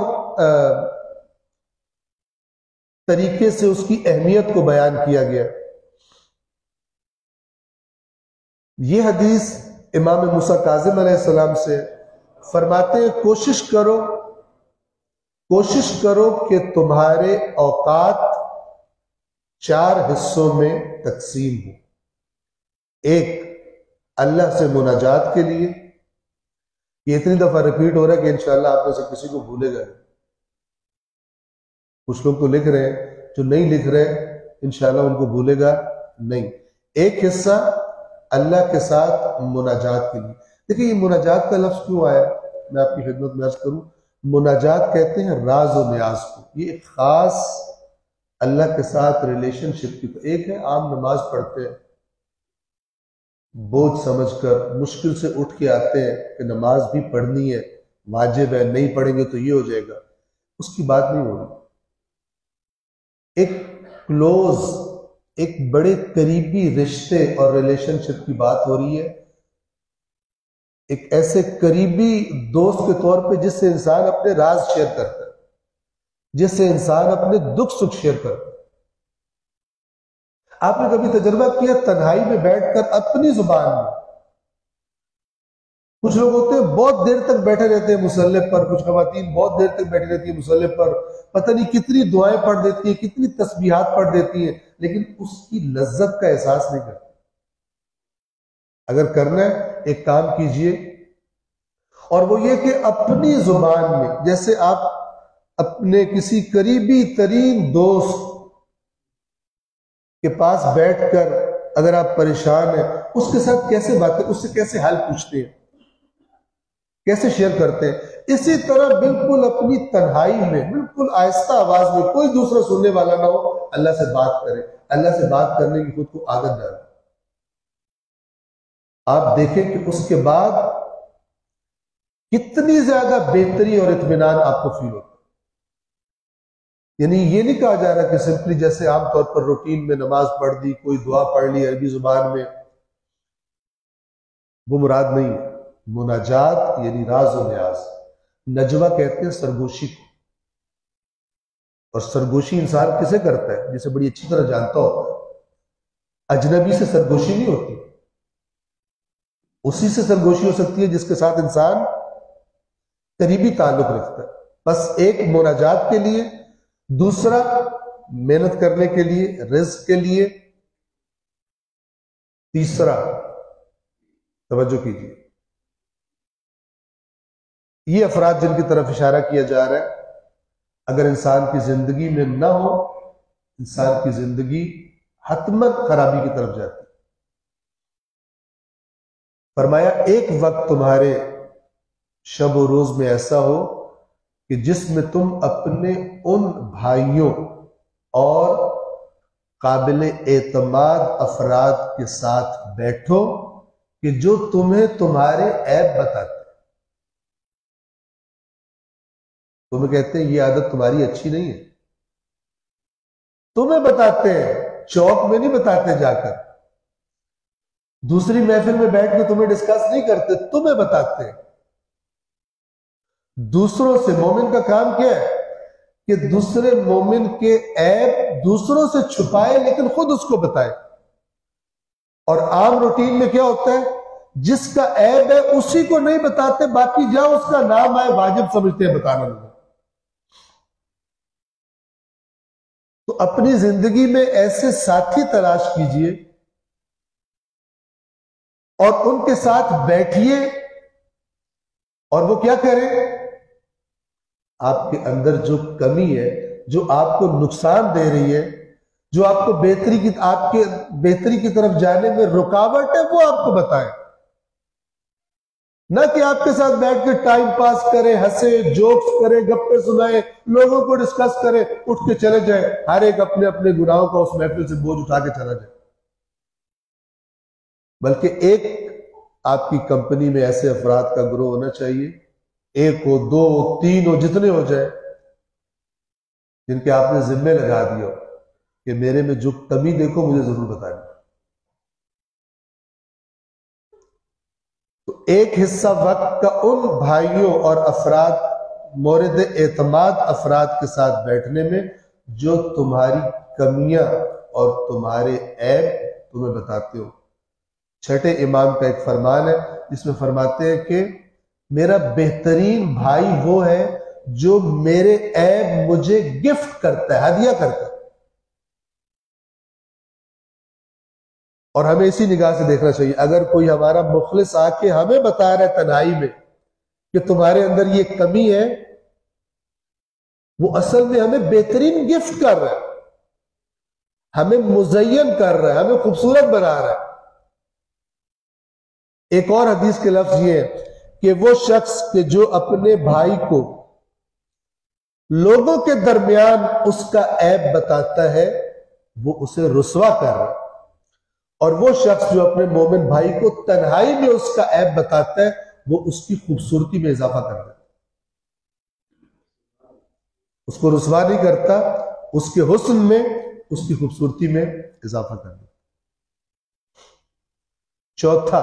[SPEAKER 1] طریقے سے اس کی اہمیت کو بیان کیا گیا. یہ حدیث امام موسیٰ کاظم علیہ السلام سے فرماتے ہیں کوشش کرو کہ تمہارے اوقات 4 حصوں میں تقسیم ہو. ایک اللہ سے مناجات کے لیے، یہ اتنی دفعہ ریپیٹ ہو رہا ہے کہ انشاءاللہ آپ میں سے کسی کو بھولے گا. کچھ لوگ تو لکھ رہے ہیں، جو نہیں لکھ رہے انشاءاللہ ان کو بھولے گا نہیں. ایک حصہ اللہ کے ساتھ مناجات کے لیے. دیکھیں یہ مناجات کا لفظ کیوں آیا، میں آپ کی خدمت میں عرض کروں. مناجات کہتے ہیں راز و نیاز کو. یہ ایک خاص اللہ کے ساتھ ریلیشن شپ کی. ایک ہے عام نماز پڑھتے ہیں بوجھ سمجھ کر، مشکل سے اٹھ کے آتے ہیں کہ نماز بھی پڑھنی ہے، واجب ہے، نہیں پڑھیں گے تو یہ ہو جائے گا. اس کی بات نہیں ہو رہی. ایک کلوز، ایک بڑے قریبی رشتے اور ریلیشن شپ کی بات ہو رہی ہے. ایک ایسے قریبی دوست کے طور پہ جس سے انسان اپنے راز شیئر کرتا ہے، جس سے انسان اپنے دکھ سکھ شیئر کرتا ہے. آپ نے کبھی تجربہ کیا تنہائی میں بیٹھ کر اپنی زبان میں؟ کچھ لوگ ہوتے ہیں بہت دیر تک بیٹھے رہتے ہیں مصلی پر، کچھ خواتین بہت دیر تک بیٹھی رہتی ہیں مصلی پر، پتہ نہیں کتنی دعائیں پڑھ دیتی ہیں، کتنی تسبیحات پڑھ دیتی ہیں، لیکن اس کی لذت کا احساس نہیں کرتی. اگر کرنا ہے ایک کام کیجئے، اور وہ یہ کہ اپنی زبان میں، جیسے آپ اپنے کسی قریبی ترین دوست کے پاس بیٹھ کر اگر آپ پریشان ہیں، اس کے ساتھ کیسے باتیں، اس سے کیسے حال پوچھتے ہیں، کیسے شیئر کرتے ہیں، اسی طرح بالکل اپنی تنہائی میں، بالکل آہستہ آواز میں، کوئی دوسرا سننے والا نہ ہو، اللہ سے بات کریں. اللہ سے بات کرنے کی خود کو عادت ڈالیں. آپ دیکھیں کہ اس کے بعد کتنی زیادہ بہتری اور اطمینان آپ کو فیل ہوتا ہے. یعنی یہ نہیں کہا جا رہا کہ سمپلی جیسے عام طور پر روٹین میں نماز پڑھ دی، کوئی دعا پڑھ لی عربی زبان میں، وہ مراد نہیں ہے. مناجات یعنی راز و نیاز. نجوہ کہتے ہیں سرگوشی کو، اور سرگوشی انسان کسے کرتا ہے؟ جسے بڑی اچھی طرح جانتا ہوتا ہے. اجنبی سے سرگوشی نہیں ہوتی. اسی سے سرگوشی ہو سکتی ہے جس کے ساتھ انسان قریبی تعلق رکھتا ہے. بس ایک مناجات کے لیے، دوسرا محنت کرنے کے لیے، رزق کے لیے، تیسرا توجہ کیجیے، یہ افراد جن کی طرف اشارہ کیا جا رہا ہے اگر انسان کی زندگی میں نہ ہو، انسان کی زندگی حتماً خرابی کی طرف جاتی. فرمایا ایک وقت تمہارے شب و روز میں ایسا ہو کہ جس میں تم اپنے ان بھائیوں اور قابل اعتماد افراد کے ساتھ بیٹھو کہ جو تمہیں تمہارے عیب بتاتے. تمہیں کہتے ہیں یہ عادت تمہاری اچھی نہیں ہے، تمہیں بتاتے ہیں، چوک میں نہیں بتاتے، جا کر دوسری محفل میں بیٹھ کے تمہیں ڈسکس نہیں کرتے، تمہیں بتاتے ہیں. دوسروں سے، مومن کا کام کیا ہے کہ دوسرے مومن کے عیب دوسروں سے چھپائے لیکن خود اس کو بتائے. اور عام روٹین میں کیا ہوتا ہے، جس کا عیب ہے اسی کو نہیں بتاتے، باقی جہاں اس کا نام آئے واجب سمجھتے ہیں بتانا. نہیں تو اپنی زندگی میں ایسے ساتھی تلاش کیجئے اور ان کے ساتھ بیٹھیے، اور وہ کیا کریں، آپ کے اندر جو کمی ہے، جو آپ کو نقصان دے رہی ہے، جو آپ کو بہتری کی طرف جانے میں رکاوٹ ہے، وہ آپ کو بتائیں. نہ کہ آپ کے ساتھ بیٹھ کے ٹائم پاس کرے، ہنسے، جوکس کرے، گپے سنائے، لوگوں کو ڈسکس کرے، اٹھ کے چلے جائے، ہر ایک اپنے اپنے گناہوں کا اس محفل سے بوجھ اٹھا کے چلا جائے. بلکہ ایک آپ کی کمپنی میں ایسے افراد کا گروہ ہونا چاہیے، ایک ہو، دو ہو، تین ہو، جتنے ہو جائے، جن کے آپ نے ذمہ لگا دیا ہو کہ میرے میں جو کمی دیکھو مجھے ضرور بتائیں. تو ایک حصہ وقت کا ان بھائیوں اور افراد مورد اعتماد افراد کے ساتھ بیٹھنے میں جو تمہاری کمیاں اور تمہارے عیب تمہیں بتاتے ہو۔ چھٹے امام کا ایک فرمان ہے جس میں فرماتے ہیں کہ میرا بہترین بھائی وہ ہے جو میرے عیب مجھے گفٹ کرتا ہے، ہدیہ کرتا ہے۔ اور ہمیں اسی نگاہ سے دیکھنا چاہیے، اگر کوئی ہمارا مخلص آ کے ہمیں بتا رہا ہے تنہائی میں کہ تمہارے اندر یہ کمی ہے، وہ اصل میں ہمیں بہترین گفٹ کر رہا ہے، ہمیں مزین کر رہا ہے، ہمیں خوبصورت بنا رہا ہے۔ ایک اور حدیث کے لفظ یہ ہے کہ وہ شخص کہ جو اپنے بھائی کو لوگوں کے درمیان اس کا عیب بتاتا ہے وہ اسے رسوا کر رہا ہے، اور وہ شخص جو اپنے مومن بھائی کو تنہائی میں اس کا عیب بتاتا ہے وہ اس کی خوبصورتی میں اضافہ کر دیتا ہے، اس کو رسوا نہیں کرتا، اس کے حسن میں اس کی خوبصورتی میں اضافہ کر دیتا۔ چوتھا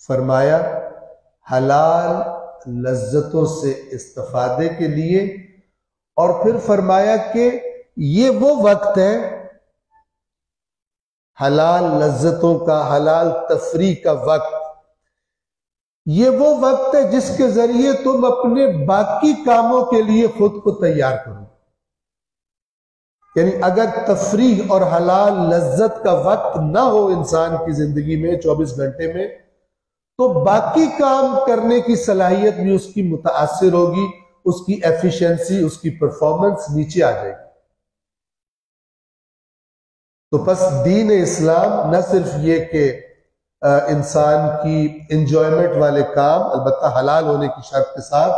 [SPEAKER 1] فرمایا حلال لذتوں سے استفادے کے لیے، اور پھر فرمایا کہ یہ وہ وقت ہے حلال لذتوں کا، حلال تفریح کا وقت، یہ وہ وقت ہے جس کے ذریعے تم اپنے باقی کاموں کے لیے خود کو تیار کرو۔ یعنی اگر تفریح اور حلال لذت کا وقت نہ ہو انسان کی زندگی میں 24 گھنٹے میں، تو باقی کام کرنے کی صلاحیت بھی اس کی متاثر ہوگی، اس کی ایفیشنسی، اس کی پرفارمنس نیچے آ جائے گی۔ تو پس دین اسلام نہ صرف یہ کہ انسان کی انجوائمنٹ والے کام البتہ حلال ہونے کی شرط کے ساتھ،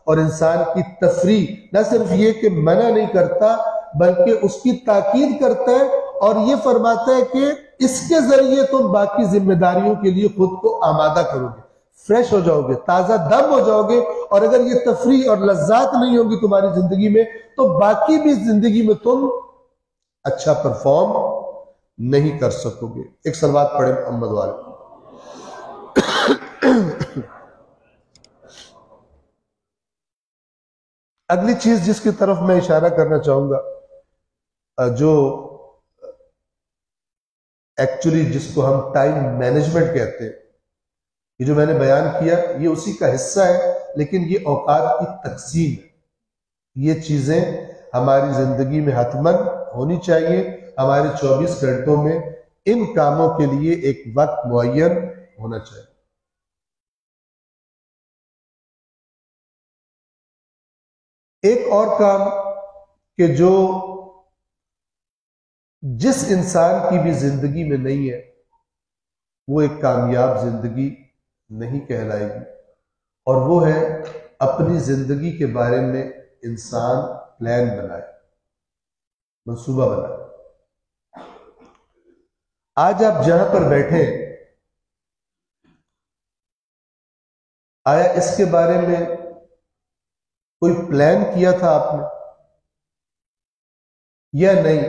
[SPEAKER 1] اور انسان کی تفریح نہ صرف یہ کہ منع نہیں کرتا بلکہ اس کی تاکید کرتا ہے، اور یہ فرماتا ہے کہ اس کے ذریعے تم باقی ذمہ داریوں کے لیے خود کو آمادہ کرو گے، فریش ہو جاؤ گے، تازہ دم ہو جاؤ گے، اور اگر یہ تفریح اور لذات نہیں ہوگی تمہاری زندگی میں تو باقی بھی زندگی میں تم اچھا پرفارم نہیں کر سکو گے۔ ایک صلوات پڑھیں محمد والے۔ اگلی چیز جس کی طرف میں اشارہ کرنا چاہوں گا، جو ایکچولی جس کو ہم ٹائم مینجمنٹ کہتے ہیں، یہ جو میں نے بیان کیا یہ اسی کا حصہ ہے، لیکن یہ اوقات کی تقسیم ہے۔ یہ چیزیں ہماری زندگی میں حتماً ہونی چاہیے، ہمارے 24 گھنٹوں میں ان کاموں کے لیے ایک وقت معین ہونا چاہیے۔ ایک اور کام کہ جو جس انسان کی بھی زندگی میں نہیں ہے وہ ایک کامیاب زندگی نہیں کہلائے گی، اور وہ ہے اپنی زندگی کے بارے میں انسان پلان بنائے، منصوبہ بنائے۔ آج آپ جہاں پر بیٹھے آیا اس کے بارے میں کوئی پلان کیا تھا آپ نے یا نہیں؟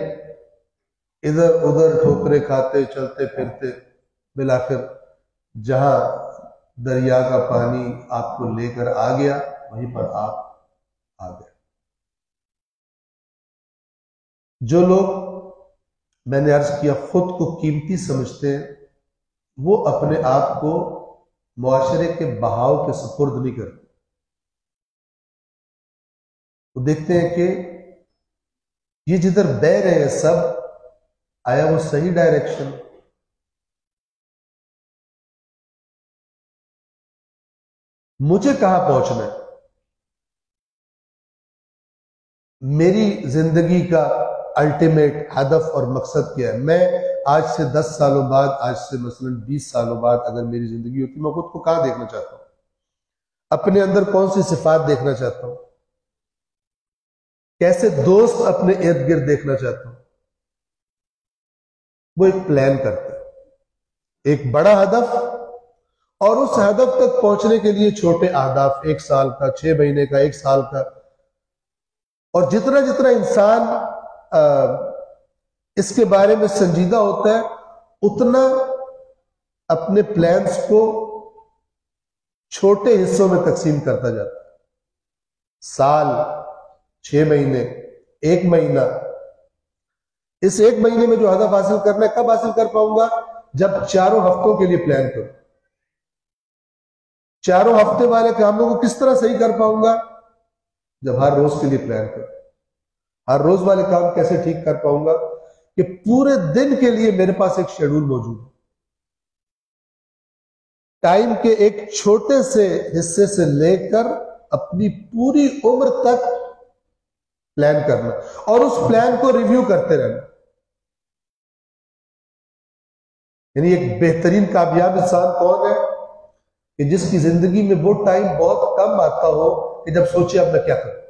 [SPEAKER 1] ادھر ادھر ٹھوکرے کھاتے چلتے پھرتے بالآخر جہاں دریا کا پانی آپ کو لے کر آ گیا وہیں پر آپ آ گئے۔ جو لوگ میں نے عرض کیا خود کو قیمتی سمجھتے ہیں وہ اپنے آپ کو معاشرے کے بہاؤ کے سپرد نہیں کرتے، وہ دیکھتے ہیں کہ یہ جدھر بہ رہے ہیں سب آیا وہ صحیح ڈائریکشن، مجھے کہاں پہنچنا ہے، میری زندگی کا الٹیمیٹ ہدف اور مقصد کیا ہے، میں آج سے 10 سالوں بعد، آج سے مثلا 20 سالوں بعد اگر میری زندگی ہوتی میں خود کو کہاں دیکھنا چاہتا ہوں، اپنے اندر کون سی صفات دیکھنا چاہتا ہوں، کیسے دوست اپنے ارد گرد دیکھنا چاہتا ہوں۔ وہ ایک پلان کرتا ہے، ایک بڑا ہدف، اور اس ہدف تک پہنچنے کے لیے چھوٹے اہداف، 1 سال کا، 6 مہینے کا، 1 سال کا، اور جتنا جتنا انسان اس کے بارے میں سنجیدہ ہوتا ہے اتنا اپنے پلانز کو چھوٹے حصوں میں تقسیم کرتا جاتا ہے. سال، 6 مہینے، 1 مہینہ. اس 1 مہینے میں جو ہدف حاصل کرنا ہے کب حاصل کر پاؤں گا؟ جب 4 ہفتوں کے لیے پلان کروں. 4 ہفتے والے کاموں کو کس طرح صحیح کر پاؤں گا؟ جب ہر روز کے لیے پلان کروں. ہر روز والے کام کیسے ٹھیک کر پاؤں گا؟ کہ پورے دن کے لیے میرے پاس ایک شیڈول موجود ہے. ٹائم کے ایک چھوٹے سے حصے سے لے کر اپنی پوری عمر تک پلان کرنا اور اس پلان کو ریویو کرتے رہنا. یعنی ایک بہترین کامیاب انسان کون ہے؟ کہ جس کی زندگی میں وہ ٹائم بہت کم آتا ہو کہ جب سوچے اب میں کیا کروں،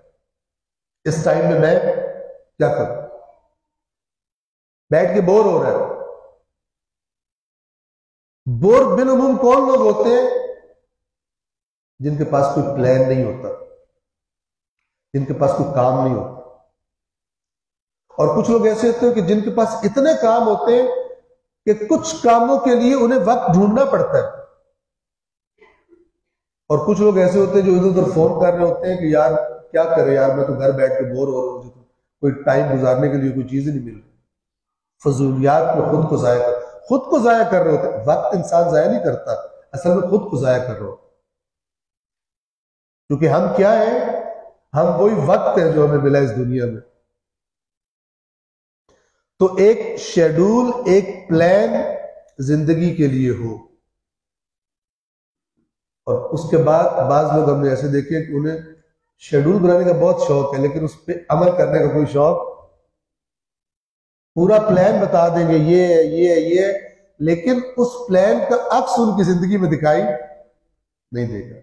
[SPEAKER 1] اس ٹائم میں کیا کروں. بیٹھ کے بور ہو رہا ہے. بور بالعموم کون لوگ ہوتے ہیں؟ جن کے پاس کوئی پلان نہیں ہوتا، جن کے پاس کوئی کام نہیں ہوتا. اور کچھ لوگ ایسے ہوتے ہیں کہ جن کے پاس اتنے کام ہوتے ہیں کہ کچھ کاموں کے لیے انہیں وقت ڈھونڈنا پڑتا ہے. اور کچھ لوگ ایسے ہوتے ہیں جو ادھر ادھر فون کر رہے ہوتے ہیں کہ یار کیا کرے یار، میں تو گھر بیٹھ کے بور ہو رہا ہوں، مجھے کوئی ٹائم گزارنے کے لیے کوئی چیز نہیں مل رہی. فضولیات میں خود کو ضائع کر رہے ہوتے ہیں. وقت انسان ضائع نہیں کرتا، اصل میں خود کو ضائع کر رہے ہوتے. کیونکہ ہم کیا ہیں؟ ہم وہی وقت ہے جو ہمیں ملا اس دنیا میں. تو ایک شیڈول، ایک پلان زندگی کے لیے ہو. اور اس کے بعد بعض لوگ ہم نے ایسے دیکھے کہ انہیں شیڈول بنانے کا بہت شوق ہے لیکن اس پہ عمل کرنے کا کوئی شوق. پورا پلان بتا دیں گے یہ لیکن اس پلان کا عکس ان کی زندگی میں دکھائی نہیں دے گا.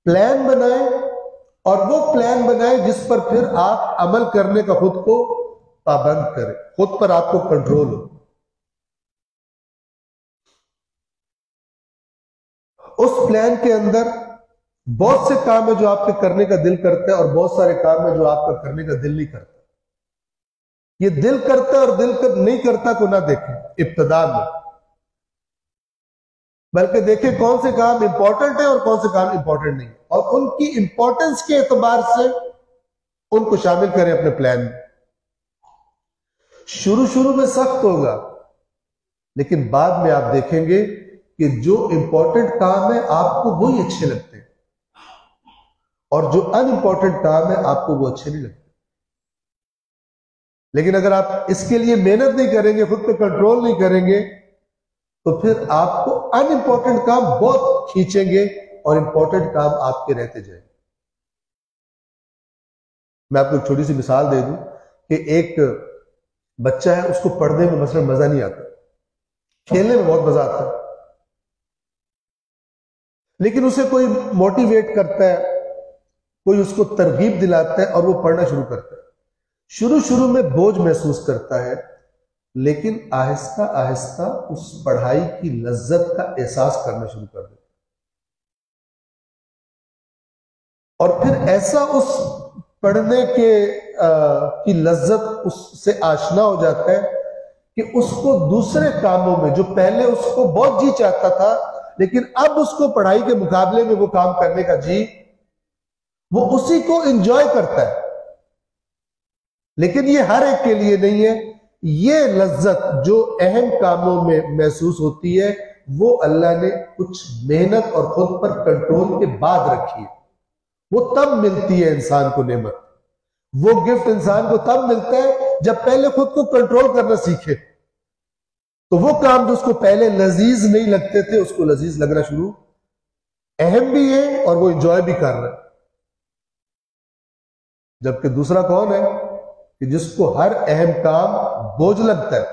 [SPEAKER 1] پلان بنائیں اور وہ پلان بنائیں جس پر پھر آپ عمل کرنے کا خود کو پابند کریں، خود پر آپ کو کنٹرول ہو. اس پلان کے اندر بہت سے کام ہیں جو آپ کے کرنے کا دل کرتا ہے اور بہت سارے کام ہیں جو آپ کا کرنے کا دل نہیں کرتا. یہ دل کرتا اور دل نہیں کرتا کو نہ دیکھیں ابتدا میں، بلکہ دیکھیں کون سے کام امپورٹنٹ ہیں اور کون سے کام امپورٹنٹ نہیں، اور ان کی امپورٹنس کے اعتبار سے ان کو شامل کریں اپنے پلان میں. شروع میں سخت ہوگا لیکن بعد میں آپ دیکھیں گے کہ جو امپورٹنٹ کام ہے آپ کو وہی اچھے لگتے ہیں اور جو ان امپورٹنٹ کام ہے آپ کو وہ اچھے نہیں لگتے. لیکن اگر آپ اس کے لیے محنت نہیں کریں گے، خود پہ کنٹرول نہیں کریں گے، تو پھر آپ کو ان امپورٹنٹ کام بہت کھینچیں گے اور امپورٹنٹ کام آپ کے رہتے جائیں گے. میں آپ کو ایک چھوٹی سی مثال دے دوں کہ ایک بچہ ہے، اس کو پڑھنے میں مثلا مزہ نہیں آتا، کھیلنے میں بہت مزہ آتا ہے، لیکن اسے کوئی موٹیویٹ کرتا ہے، کوئی اس کو ترغیب دلاتا ہے اور وہ پڑھنا شروع کرتا ہے. شروع میں بوجھ محسوس کرتا ہے لیکن آہستہ آہستہ اس پڑھائی کی لذت کا احساس کرنا شروع کر دیتا ہے. اور پھر ایسا اس پڑھنے کی لذت اس سے آشنا ہو جاتا ہے کہ اس کو دوسرے کاموں میں جو پہلے اس کو بہت جی چاہتا تھا لیکن اب اس کو پڑھائی کے مقابلے میں وہ کام کرنے کا جی، وہ اسی کو انجوائے کرتا ہے. لیکن یہ ہر ایک کے لیے نہیں ہے. یہ لذت جو اہم کاموں میں محسوس ہوتی ہے وہ اللہ نے کچھ محنت اور خود پر کنٹرول کے بعد رکھی ہے. وہ تب ملتی ہے انسان کو نعمت، وہ گفٹ انسان کو تب ملتا ہے جب پہلے خود کو کنٹرول کرنا سیکھے. تو وہ کام جو اس کو پہلے لذیذ نہیں لگتے تھے اس کو لذیذ لگنا شروع، اہم بھی ہے اور وہ انجوائے بھی کر رہا ہے. جبکہ دوسرا کون ہے کہ جس کو ہر اہم کام بوجھ لگتا ہے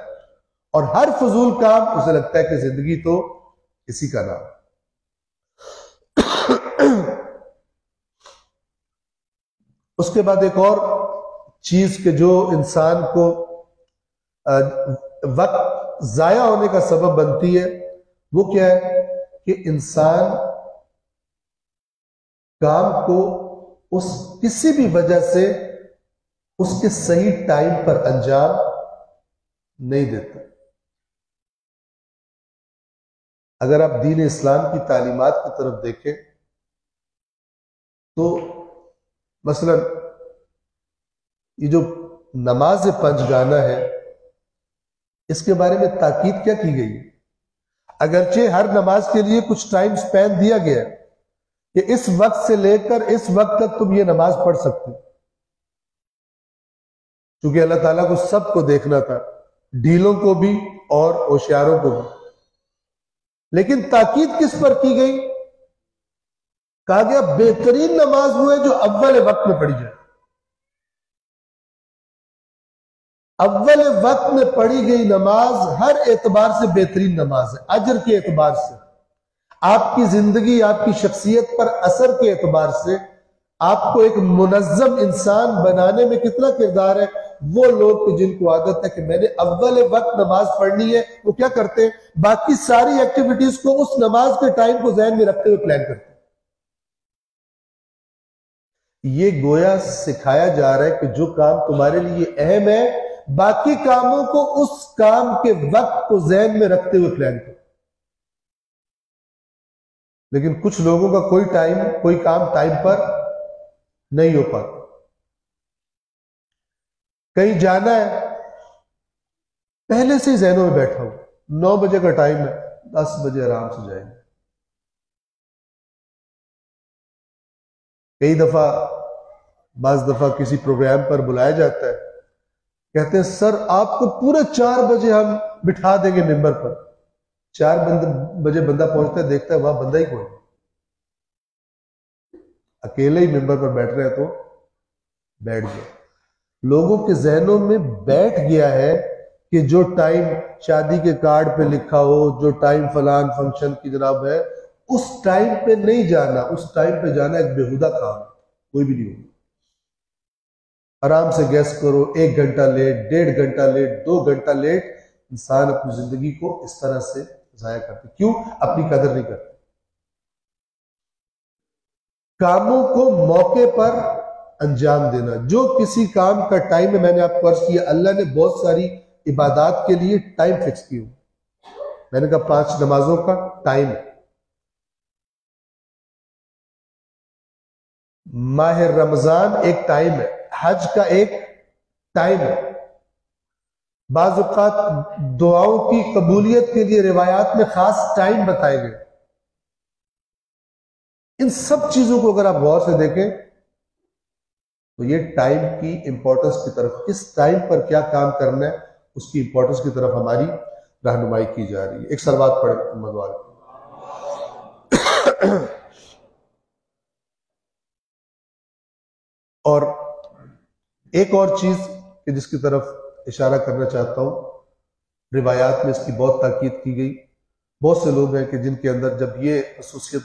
[SPEAKER 1] اور ہر فضول کام اسے لگتا ہے کہ زندگی تو اسی کا نام. اس کے بعد ایک اور چیز کہ جو انسان کو وقت ضائع ہونے کا سبب بنتی ہے وہ کیا ہے کہ انسان کام کو اس کسی بھی وجہ سے اس کے صحیح ٹائم پر انجام نہیں دیتا. اگر آپ دین اسلام کی تعلیمات کی طرف دیکھیں تو مثلا یہ جو نماز پنج گانا ہے، اس کے بارے میں تاکید کیا کی گئی ہے؟ اگرچہ ہر نماز کے لیے کچھ ٹائم سپین دیا گیا ہے کہ اس وقت سے لے کر اس وقت تک تم یہ نماز پڑھ سکتے، کیونکہ اللہ تعالیٰ کو سب کو دیکھنا تھا، ڈھیلوں کو بھی اور ہوشیاروں کو بھی۔ لیکن تاکید کس پر کی گئی؟ کہا گیا بہترین نماز وہ ہے جو اول وقت میں پڑھی جائے۔ اول وقت میں پڑھی گئی نماز ہر اعتبار سے بہترین نماز ہے، اجر کے اعتبار سے، آپ کی زندگی، آپ کی شخصیت پر اثر کے اعتبار سے، آپ کو ایک منظم انسان بنانے میں کتنا کردار ہے۔ وہ لوگ جن کو عادت ہے کہ میں نے اول وقت نماز پڑھنی ہے، وہ کیا کرتے ہیں؟ باقی ساری ایکٹیویٹیز کو اس نماز کے ٹائم کو ذہن میں رکھتے ہوئے پلان کرتے ہیں۔ یہ گویا سکھایا جا رہا ہے کہ جو کام تمہارے لیے اہم ہے، باقی کاموں کو اس کام کے وقت کو ذہن میں رکھتے ہوئے پلان کرو۔ لیکن کچھ لوگوں کا کوئی کام ٹائم پر نہیں ہو پاتا۔ کہیں جانا ہے، پہلے سے ہی ذہنوں میں بیٹھا ہوں 9 بجے کا ٹائم ہے، 10 بجے آرام سے جائیں گے۔ بعض دفعہ کسی پروگرام پر بلایا جاتا ہے، کہتے ہیں سر آپ کو پورے 4 بجے ہم بٹھا دیں گے ممبر پر۔ 4 بجے بندہ پہنچتا ہے، دیکھتا ہے وہاں بندہ ہی کوئی، اکیلے ہی ممبر پر بیٹھ رہے تو بیٹھ گیا۔ لوگوں کے ذہنوں میں بیٹھ گیا ہے کہ جو ٹائم شادی کے کارڈ پہ لکھا ہو، جو ٹائم فلان فنکشن کی جناب ہے، اس ٹائم پہ نہیں جانا، اس ٹائم پہ جانا ایک بےہودہ کام، کوئی بھی نہیں ہوگا۔ آرام سے گیس کرو، 1 گھنٹہ لیٹ، 1.5 گھنٹہ لیٹ، 2 گھنٹہ لیٹ، انسان اپنی زندگی کو اس طرح سے ضائع کرتے۔ کیوں؟ اپنی قدر نہیں کرتے۔ کاموں کو موقع پر انجام دینا۔ جو کسی کام کا ٹائم ہے، میں نے آپ کو عرض کیا اللہ نے بہت ساری عبادات کے لیے ٹائم فکس کیا۔ میں نے کہا 5 نمازوں کا ٹائم ہے، ماہ رمضان ایک ٹائم ہے، حج کا ایک ٹائم ہے، بعض اوقات دعاؤں کی قبولیت کے لیے روایات میں خاص ٹائم بتائے گئے۔ ان سب چیزوں کو اگر آپ غور سے دیکھیں تو یہ ٹائم کی امپورٹنس کی طرف، کس ٹائم پر کیا کام کرنا ہے، اس کی امپورٹنس کی طرف ہماری رہنمائی کی جا رہی ہے۔ ایک صلوات پڑھیں محمد والے۔ اور ایک اور چیز کہ جس کی طرف اشارہ کرنا چاہتا ہوں، روایات میں اس کی بہت تاکید کی گئی۔ بہت سے لوگ ہیں کہ جن کے اندر جب یہ خصوصیت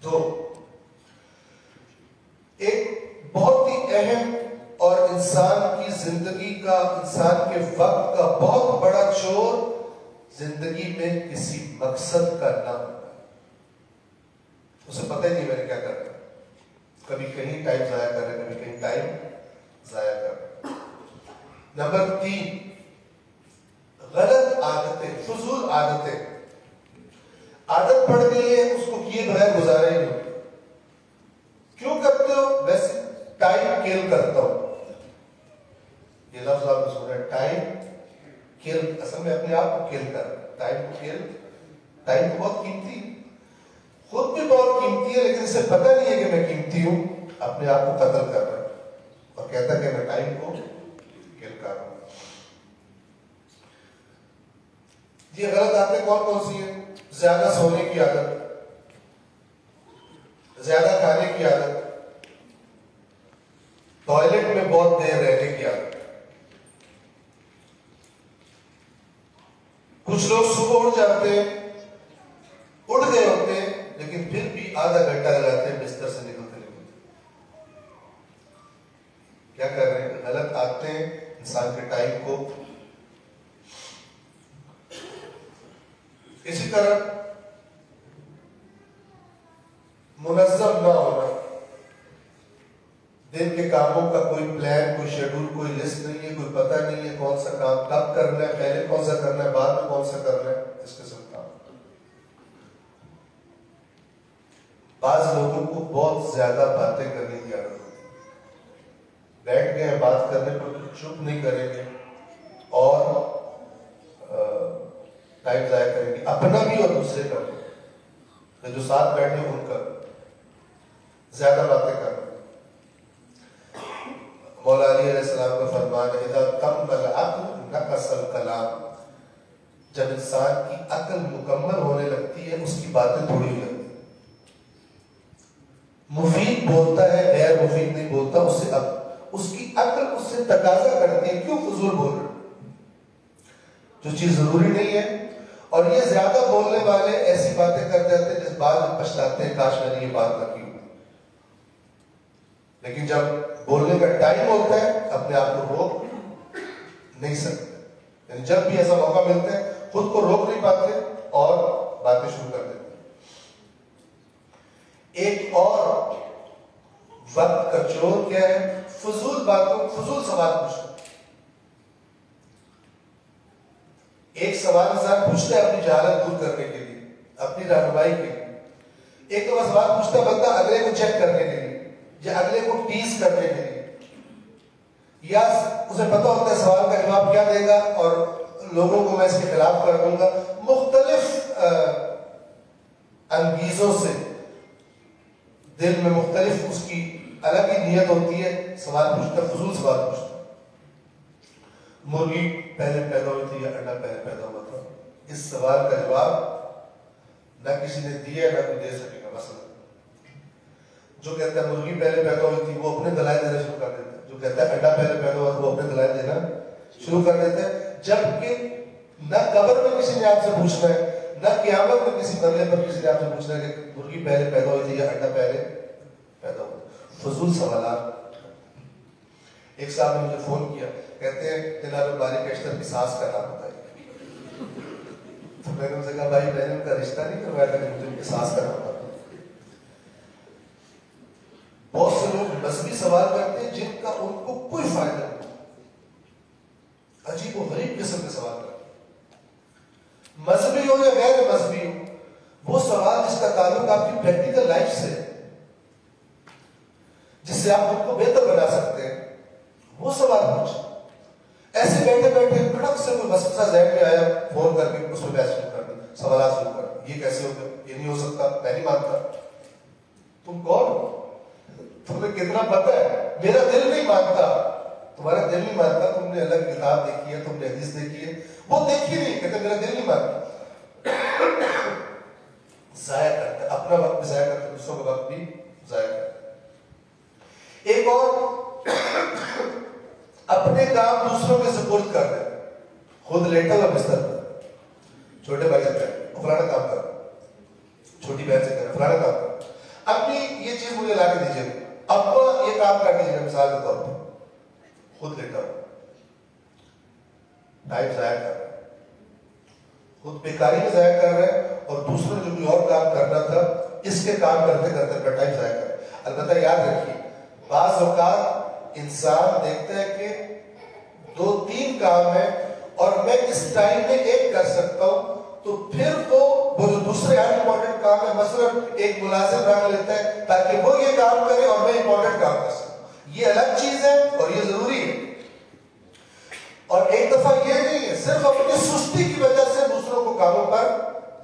[SPEAKER 2] دو، ایک بہت ہی اہم اور انسان کی زندگی کا، انسان کے وقت کا بہت بڑا چور زندگی میں کسی مقصد کا نہ ہونا، اسے پتہ ہی نہیں میں نے کیا کرنا، کبھی کہیں ٹائم ضائع کر رہے، کبھی کہیں ٹائم ضائع کر رہے۔ نمبر 3، غلط عادتیں، فضول عادتیں۔ عادت پڑ گئی ہے، اس کو کیے بغیر گزارا ہی نہیں۔ کیوں کرتے ہو؟ ویسے ٹائم کل کرتا ہوں، یہ لفظ آپ نے سنا ہے، ٹائم کل، اصل میں اپنے آپ کو کل کر رہا ہے، ٹائم کو کل۔ ٹائم بہت قیمتی ہے، خود بھی بہت قیمتی ہے، لیکن اسے پتہ نہیں ہے کہ میں قیمتی ہوں، اپنے آپ کو قتل کر رہا ہے اور کہتا ہے کہ میں ٹائم کو کل کر رہا ہوں۔ یہ غلط عادتیں کون کون سی ہیں؟ زیادہ سونے کی عادت، زیادہ کھانے کی عادت، ٹوائلٹ میں بہت دیر رہنے کی عادت۔ کچھ لوگ صبح اٹھ جاتے ہیں، اٹھ گئے ہوتے ہیں، لیکن پھر بھی آدھا گھنٹہ لگاتے ہیں بستر سے نکلتے نکلتے۔ کیا کر رہے ہیں؟ غلط عادتیں انسان کے ٹائم کو۔ اسی طرح منظم نہ ہونا، دن کے کاموں کا کوئی پلان، کوئی شیڈول، کوئی لسٹ نہیں ہے، کوئی پتہ نہیں ہے کون سا کام کب کرنا ہے، پہلے کون سا کرنا ہے، بعد میں کون سا کرنا ہے، اس قسم کا۔ بعض لوگوں کو بہت زیادہ باتیں کرنے کی عادت ہوتی ہے، بیٹھ گئے ہیں بات کرنے پر چپ نہیں کریں گے اور ٹائم ضائع کریں گے، اپنا بھی اور دوسرے کا بھی، جو ساتھ بیٹھے ان کا بھی، زیادہ باتیں کرنا۔ مولا علی علیہ السلام کا فرمان ہے، اذا تم العقل نقص الکلام، جب انسان کی عقل مکمل ہونے لگتی ہے، اس کی باتیں تھوڑی ہو جاتی ہیں، مفید بولتا ہے، غیر مفید نہیں بولتا، اس کی عقل اس سے تقاضا کرتی ہے کیوں فضول بول رہے جو چیز ضروری نہیں ہے۔ اور یہ زیادہ بولنے والے ایسی باتیں کر جاتے ہیں جس بعد میں پچھتاتے ہیں، کاش میں نے یہ بات نہ کی ہوتی۔ لیکن جب بولنے کا ٹائم ہوتا ہے اپنے آپ کو روک نہیں سکتے، یعنی جب بھی ایسا موقع ملتا ہے خود کو روک نہیں پاتے اور باتیں شروع کر دیتے ہیں۔ ایک اور وقت کا چور کیا ہے؟ فضول باتوں، فضول سوال پوچھنا۔ ایک سوال انسان پوچھتا ہے اپنی جہالت دور کرنے کے لیے، اپنی رہنمائی کے لیے۔ ایک تو سوال پوچھتا ہے بندہ اگلے کو چیک کرنے کے لیے، یا اگلے کو ٹیز کرنے کے لیے، یا اسے پتہ ہوتا ہے سوال کا جواب کیا دے گا اور لوگوں کو میں اس کے خلاف کر دوں گا۔ مختلف انگیزوں سے دل میں مختلف اس کی الگ ہی نیت ہوتی ہے، سوال پوچھتا، فضول سوال پوچھتا۔ مرغی پہلے پیدا ہوئی تھی یا انڈا پہلے پیدا ہوا تھا؟ اس سوال کا جواب نہ کسی نے دیا نہ کوئی دے سکے گا۔ مثلا جو کہتا ہے مرغی پہلے پیدا ہوئی تھی وہ اپنے دلائل دینا شروع کر دیتا ہے، جو کہتا ہے انڈا پہلے پیدا ہوا وہ اپنے دلائل دینا شروع کر دیتا ہے، جبکہ نہ قبر میں کسی نے آپ سے پوچھنا ہے، نہ قیامت میں کسی مرحلے پر کسی نے آپ سے پوچھنا ہے کہ مرغی پہلے پیدا ہوئی تھی یا انڈا پہلے پیدا ہوا۔ فضول سوالات۔ ایک صاحب نے مجھے فون کیا، کہتے ہیں جناب باری کیشتر کی ساس کا نام بتائیے، تو میں نے ان سے کہا بھائی میں نے ان کا رشتہ نہیں کروایا تھا کہ مجھے ان کی ساس کا نام بتائیے۔ بہت سے لوگ مذہبی سوال کرتے ہیں جن کا ان کو کوئی فائدہ نہیں، عجیب و غریب قسم کے سوال کرتے ہیں، مذہبی ہو یا غیر مذہبی ہو، وہ سوال جس کا تعلق آپ کی پریکٹیکل لائف سے، جس سے آپ خود کو بہتر بنا سکتے ہیں، وہ سوال پوچھیں۔ ایسے بیٹھے بیٹھے کڑک سے کوئی وسوسہ ذہن میں آیا، فون کر کے اس میں بحث شروع کر دی، سوالات شروع کر دی، یہ کیسے ہوگا، یہ نہیں ہو سکتا، میں نہیں مانتا۔ تم کون ہو؟ تمہیں کتنا پتہ ہے؟ میرا دل نہیں مانتا۔ تمہارا دل نہیں مانتا، تم نے الگ کتاب دیکھی ہے، تم نے حدیث دیکھی ہے، وہ دیکھی نہیں، کہتے میرا دل نہیں مانتا۔ ضائع کرتا ہے، اپنا وقت بھی ضائع کرتا ہے، دوسروں کا وقت بھی ضائع کرتا ہے۔ ایک اور، اپنے کام دوسروں کے سپرد کر دیں، خود لیٹا ہوا بستر پر، چھوٹے بھائی سے کہہ فلانا کام کر، چھوٹی بہن سے کہہ فلانا کام کر، اپنی یہ چیز مجھے لا کے دیجیے، ابا یہ کام کر دیجیے، مثال کے طور پر خود لیٹا ہوں، ٹائم ضائع کر رہا ہے، خود بیکاری میں ضائع کر رہا ہے، اور دوسروں جو بھی اور کام کرنا تھا اس کے کام کرتے کرتے اپنا ٹائم ضائع کر رہا ہے۔ البتہ یاد رکھیے، بعض اوقات انسان دیکھتا ہے کہ 2-3 کام ہیں اور میں اس ٹائم میں ایک کر سکتا ہوں، تو پھر وہ جو دوسرے امپورٹنٹ کام ہے مثلا ایک ملازم رکھ لیتا ہے تاکہ وہ یہ کام کرے اور میں امپورٹنٹ کام کر سکوں۔ یہ الگ چیز ہے اور یہ ضروری ہے، اور ایک دفعہ یہ نہیں ہے صرف اپنی سستی کی وجہ سے دوسروں کو کاموں پر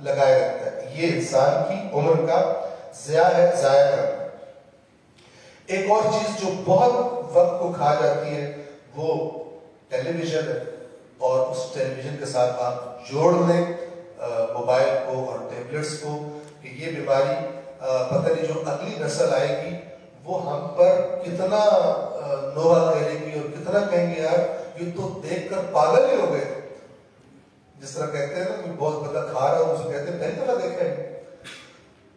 [SPEAKER 2] لگائے رکھتا ہے، یہ انسان کی عمر کا ضیاع ہے، ضائع کرنا۔ ایک اور چیز جو بہت وقت کو کھا جاتی ہے وہ ٹیلی ویژن ہے، اور اس ٹیلی ویژن کے ساتھ آپ جوڑ لیں موبائل کو اور ٹیبلٹس کو کہ یہ بیماری پتہ نہیں جو اگلی نسل آئے گی وہ ہم پر کتنا نوحہ کرے گی اور کتنا کہیں گے یار یہ تو دیکھ کر پاگل ہی ہو گئے۔ جس طرح کہتے ہیں نا کہ بہت بندہ کھا رہا ہوں، اسے کہتے ہیں پہلی دفعہ دیکھا ہے،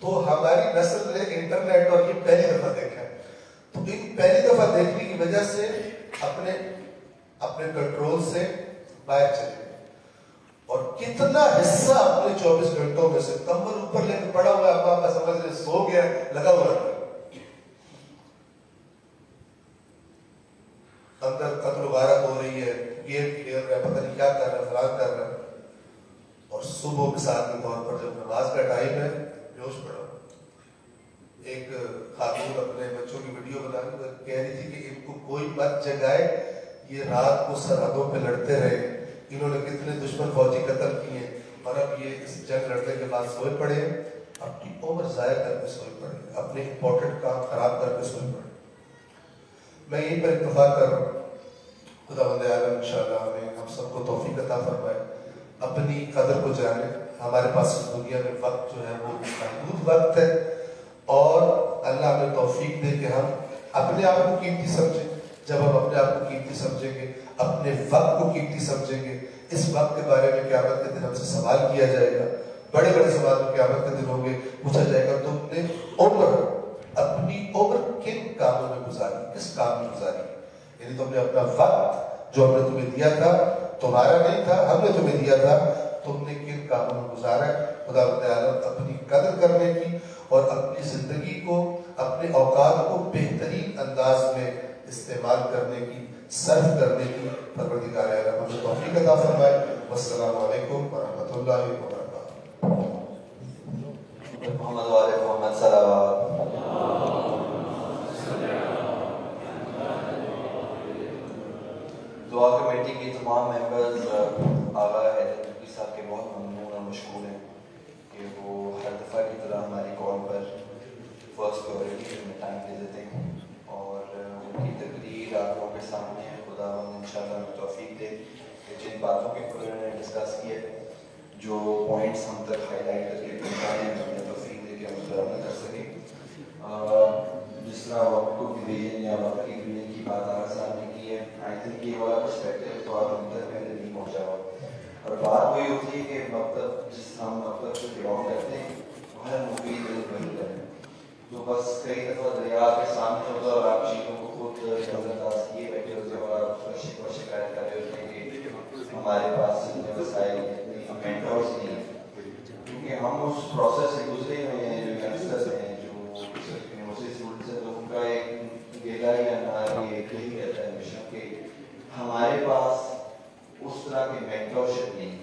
[SPEAKER 2] تو ہماری نسل نے انٹرنیٹ اور یہ پہلی دفعہ دیکھا ہے، تو ان پہلی دفعہ دیکھنے کی وجہ سے اپنے کنٹرول سے باہر چلے گئے، اور کتنا حصہ اپنے 24 گھنٹوں میں سے کمبل اوپر لے کے پڑا ہوا ہے، آپ سمجھ لیں سو گیا لگا ہوا ہے، اندر قتل و غارت ہو رہی ہے، گیم کھیل رہا ہے، پتہ نہیں کیا کر رہا ہے، فلان کر رہا ہے، اور صبح مثال کے طور پر جب نماز کا ٹائم ہے جوش پڑا۔ ایک خاتون اپنے بچوں کی ویڈیو بنا کے کہہ رہی تھی کہ ان کو کوئی مت جگائے، یہ رات کو سرحدوں پہ لڑتے رہے، انہوں نے کتنے دشمن فوجی قتل کیے، اور اب یہ اس جنگ لڑنے کے بعد سوئے پڑے ہیں، اپنی عمر ضائع کر کے سوئے پڑے، اپنے امپورٹنٹ کام خراب کر کے سوئے پڑے۔ میں یہیں پر اتفاق کر رہا ہوں، خدا بند عالم انشاءاللہ ہمیں ہم سب کو توفیق عطا فرمائے، اپنی قدر کو جانے۔ ہمارے پاس اس دنیا میں وقت جو ہے وہ محدود وقت ہے، اور اللہ ہمیں توفیق دے کہ ہم اپنے آپ کو قیمتی سمجھیں۔ جب ہم اپنے آپ کو قیمتی سمجھیں گے، اپنے وقت کو قیمتی سمجھیں گے، اس وقت کے بارے میں قیامت کے دن ہم سے سوال کیا جائے گا، بڑے بڑے سوال قیامت کے دن ہوں گے، پوچھا جائے گا تم نے اپنی عمر کن کاموں میں گزاری، کس کام میں گزاری، یعنی تم نے اپنا وقت جو ہم نے تمہیں دیا تھا، تمہارا نہیں تھا، ہم نے تمہیں دیا تھا، تم نے کن کاموں میں گزارا ہے۔ خدا بند عالم اپنی قدر کرنے کی اور اپنی زندگی کو، اپنے اوقات کو بہترین انداز میں استعمال کرنے کی، صرف کرنے کی پروردگار عالم ہمیں توفیق عطا فرمائے۔ والسلام علیکم ورحمۃ اللہ وبرکاتہ۔
[SPEAKER 3] محمد والے محمد صلوات۔ دعا کمیٹی کی تمام ممبرز آغا حیدر نقوی صاحب کے بہت ممنون اور مشکور ہیں کہ وہ ہر دفعہ کی طرح ہماری کال پر فرسٹ پرائیورٹی میں ٹائم دے دیتے ہیں، اور ان کی تقریر آپ لوگوں کے سامنے ہے۔ خدا انشاءاللہ ہمیں توفیق دے کہ جن باتوں کے اوپر انہوں نے ڈسکس کیے، جو پوائنٹس ہم تک ہائی لائٹ کر کے پہنچانے ہیں، ہمیں توفیق دے کہ ہم اس پر عمل کر سکیں۔ جس طرح وقت کو ڈویژن یا وقت کی ڈویژن کی بات آج سامنے کی ہے، آئی تھنک یہ والا پرسپیکٹیو تو آپ ہم تک پہلے نہیں پہنچا ہوا، اور بات وہی ہوتی ہے کہ مکتب جس ہم مکتب سے بلانگ کرتے ہیں وہ ہے مفید وہی ہے جو بس کئی دفعہ دریا کے سامنے ہوتا ہے اور آپ چیزوں کو خود نظر انداز کیے بیٹھے ہوتے ہیں اور آپ شکوہ شکایت کر رہے ہوتے ہیں کہ ہمارے پاس اتنے وسائل اتنی مینٹورس نہیں ہیں، کیونکہ ہم اس پروسیس سے گزرے ہوئے ہیں۔ جو ینگسٹرز ہیں، جو یونیورسٹی اسٹوڈنٹس ہیں، تو ان کا ایک گیلا یا یہی رہتا ہے ہمیشہ کہ ہمارے پاس اس طرح کے مینٹورشپ نہیں،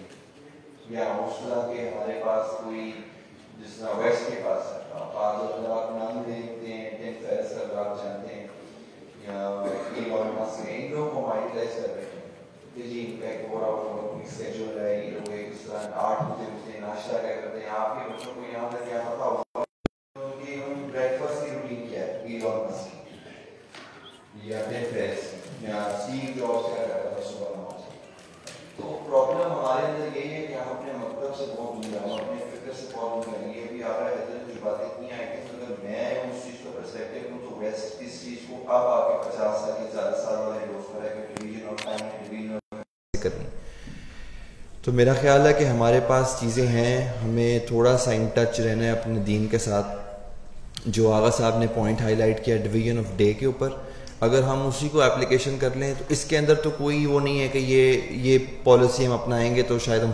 [SPEAKER 3] یا اس طرح کے ہمارے پاس کوئی جس طرح ویسٹ کے پاس ہے۔ آپ نام دیکھتے ہیں، ٹیم فیرس کا آپ جانتے ہیں، یا ایلون مسک ہیں، ان لوگوں کو مانیٹائز کر رہے ہیں کہ جی ان کا ایک پورا اسکیجول ہے، یہ لوگ ایک اس طرح 8 بجے اٹھتے ہیں، ناشتہ کیا کرتے ہیں۔ آپ کے بچوں کو یہاں تک کیا پتا ہوگا کہ ان بریک فاسٹ کی روٹین کیا ہے، ایلون مسک یا ٹیم فیرس یا اسٹیو جابس کیا کرتا تھا صبح 9 بجے۔ تو پرابلم ہمارے اندر یہی ہے کہ ہم اپنے مکتب سے بہت دور ہیں، ہم اپنے فکر سے بہت دور ہیں۔ یہ بھی آ رہا ہے حیدر جو باتیں اتنی آئی کہ اگر میں اس چیز کا پرسپیکٹیو ہوں تو ویسٹ اس چیز کو اب آ کے 50 سال یا زیادہ سال والے لوگ پر ہے کہ ڈویژن آف ٹائم ڈویژن کرنی۔ تو میرا خیال ہے کہ ہمارے پاس چیزیں ہیں، ہمیں تھوڑا سا ان ٹچ رہنا ہے اپنے دین کے ساتھ،
[SPEAKER 4] جو آغا صاحب نے پوائنٹ ہائی لائٹ کیا ڈویژن آف ڈے کے اوپر، اگر ہم اسی کو اپلیکیشن کر لیں تو اس کے اندر تو کوئی وہ نہیں ہے کہ یہ پالیسی ہم اپنائیں گے تو شاید ہم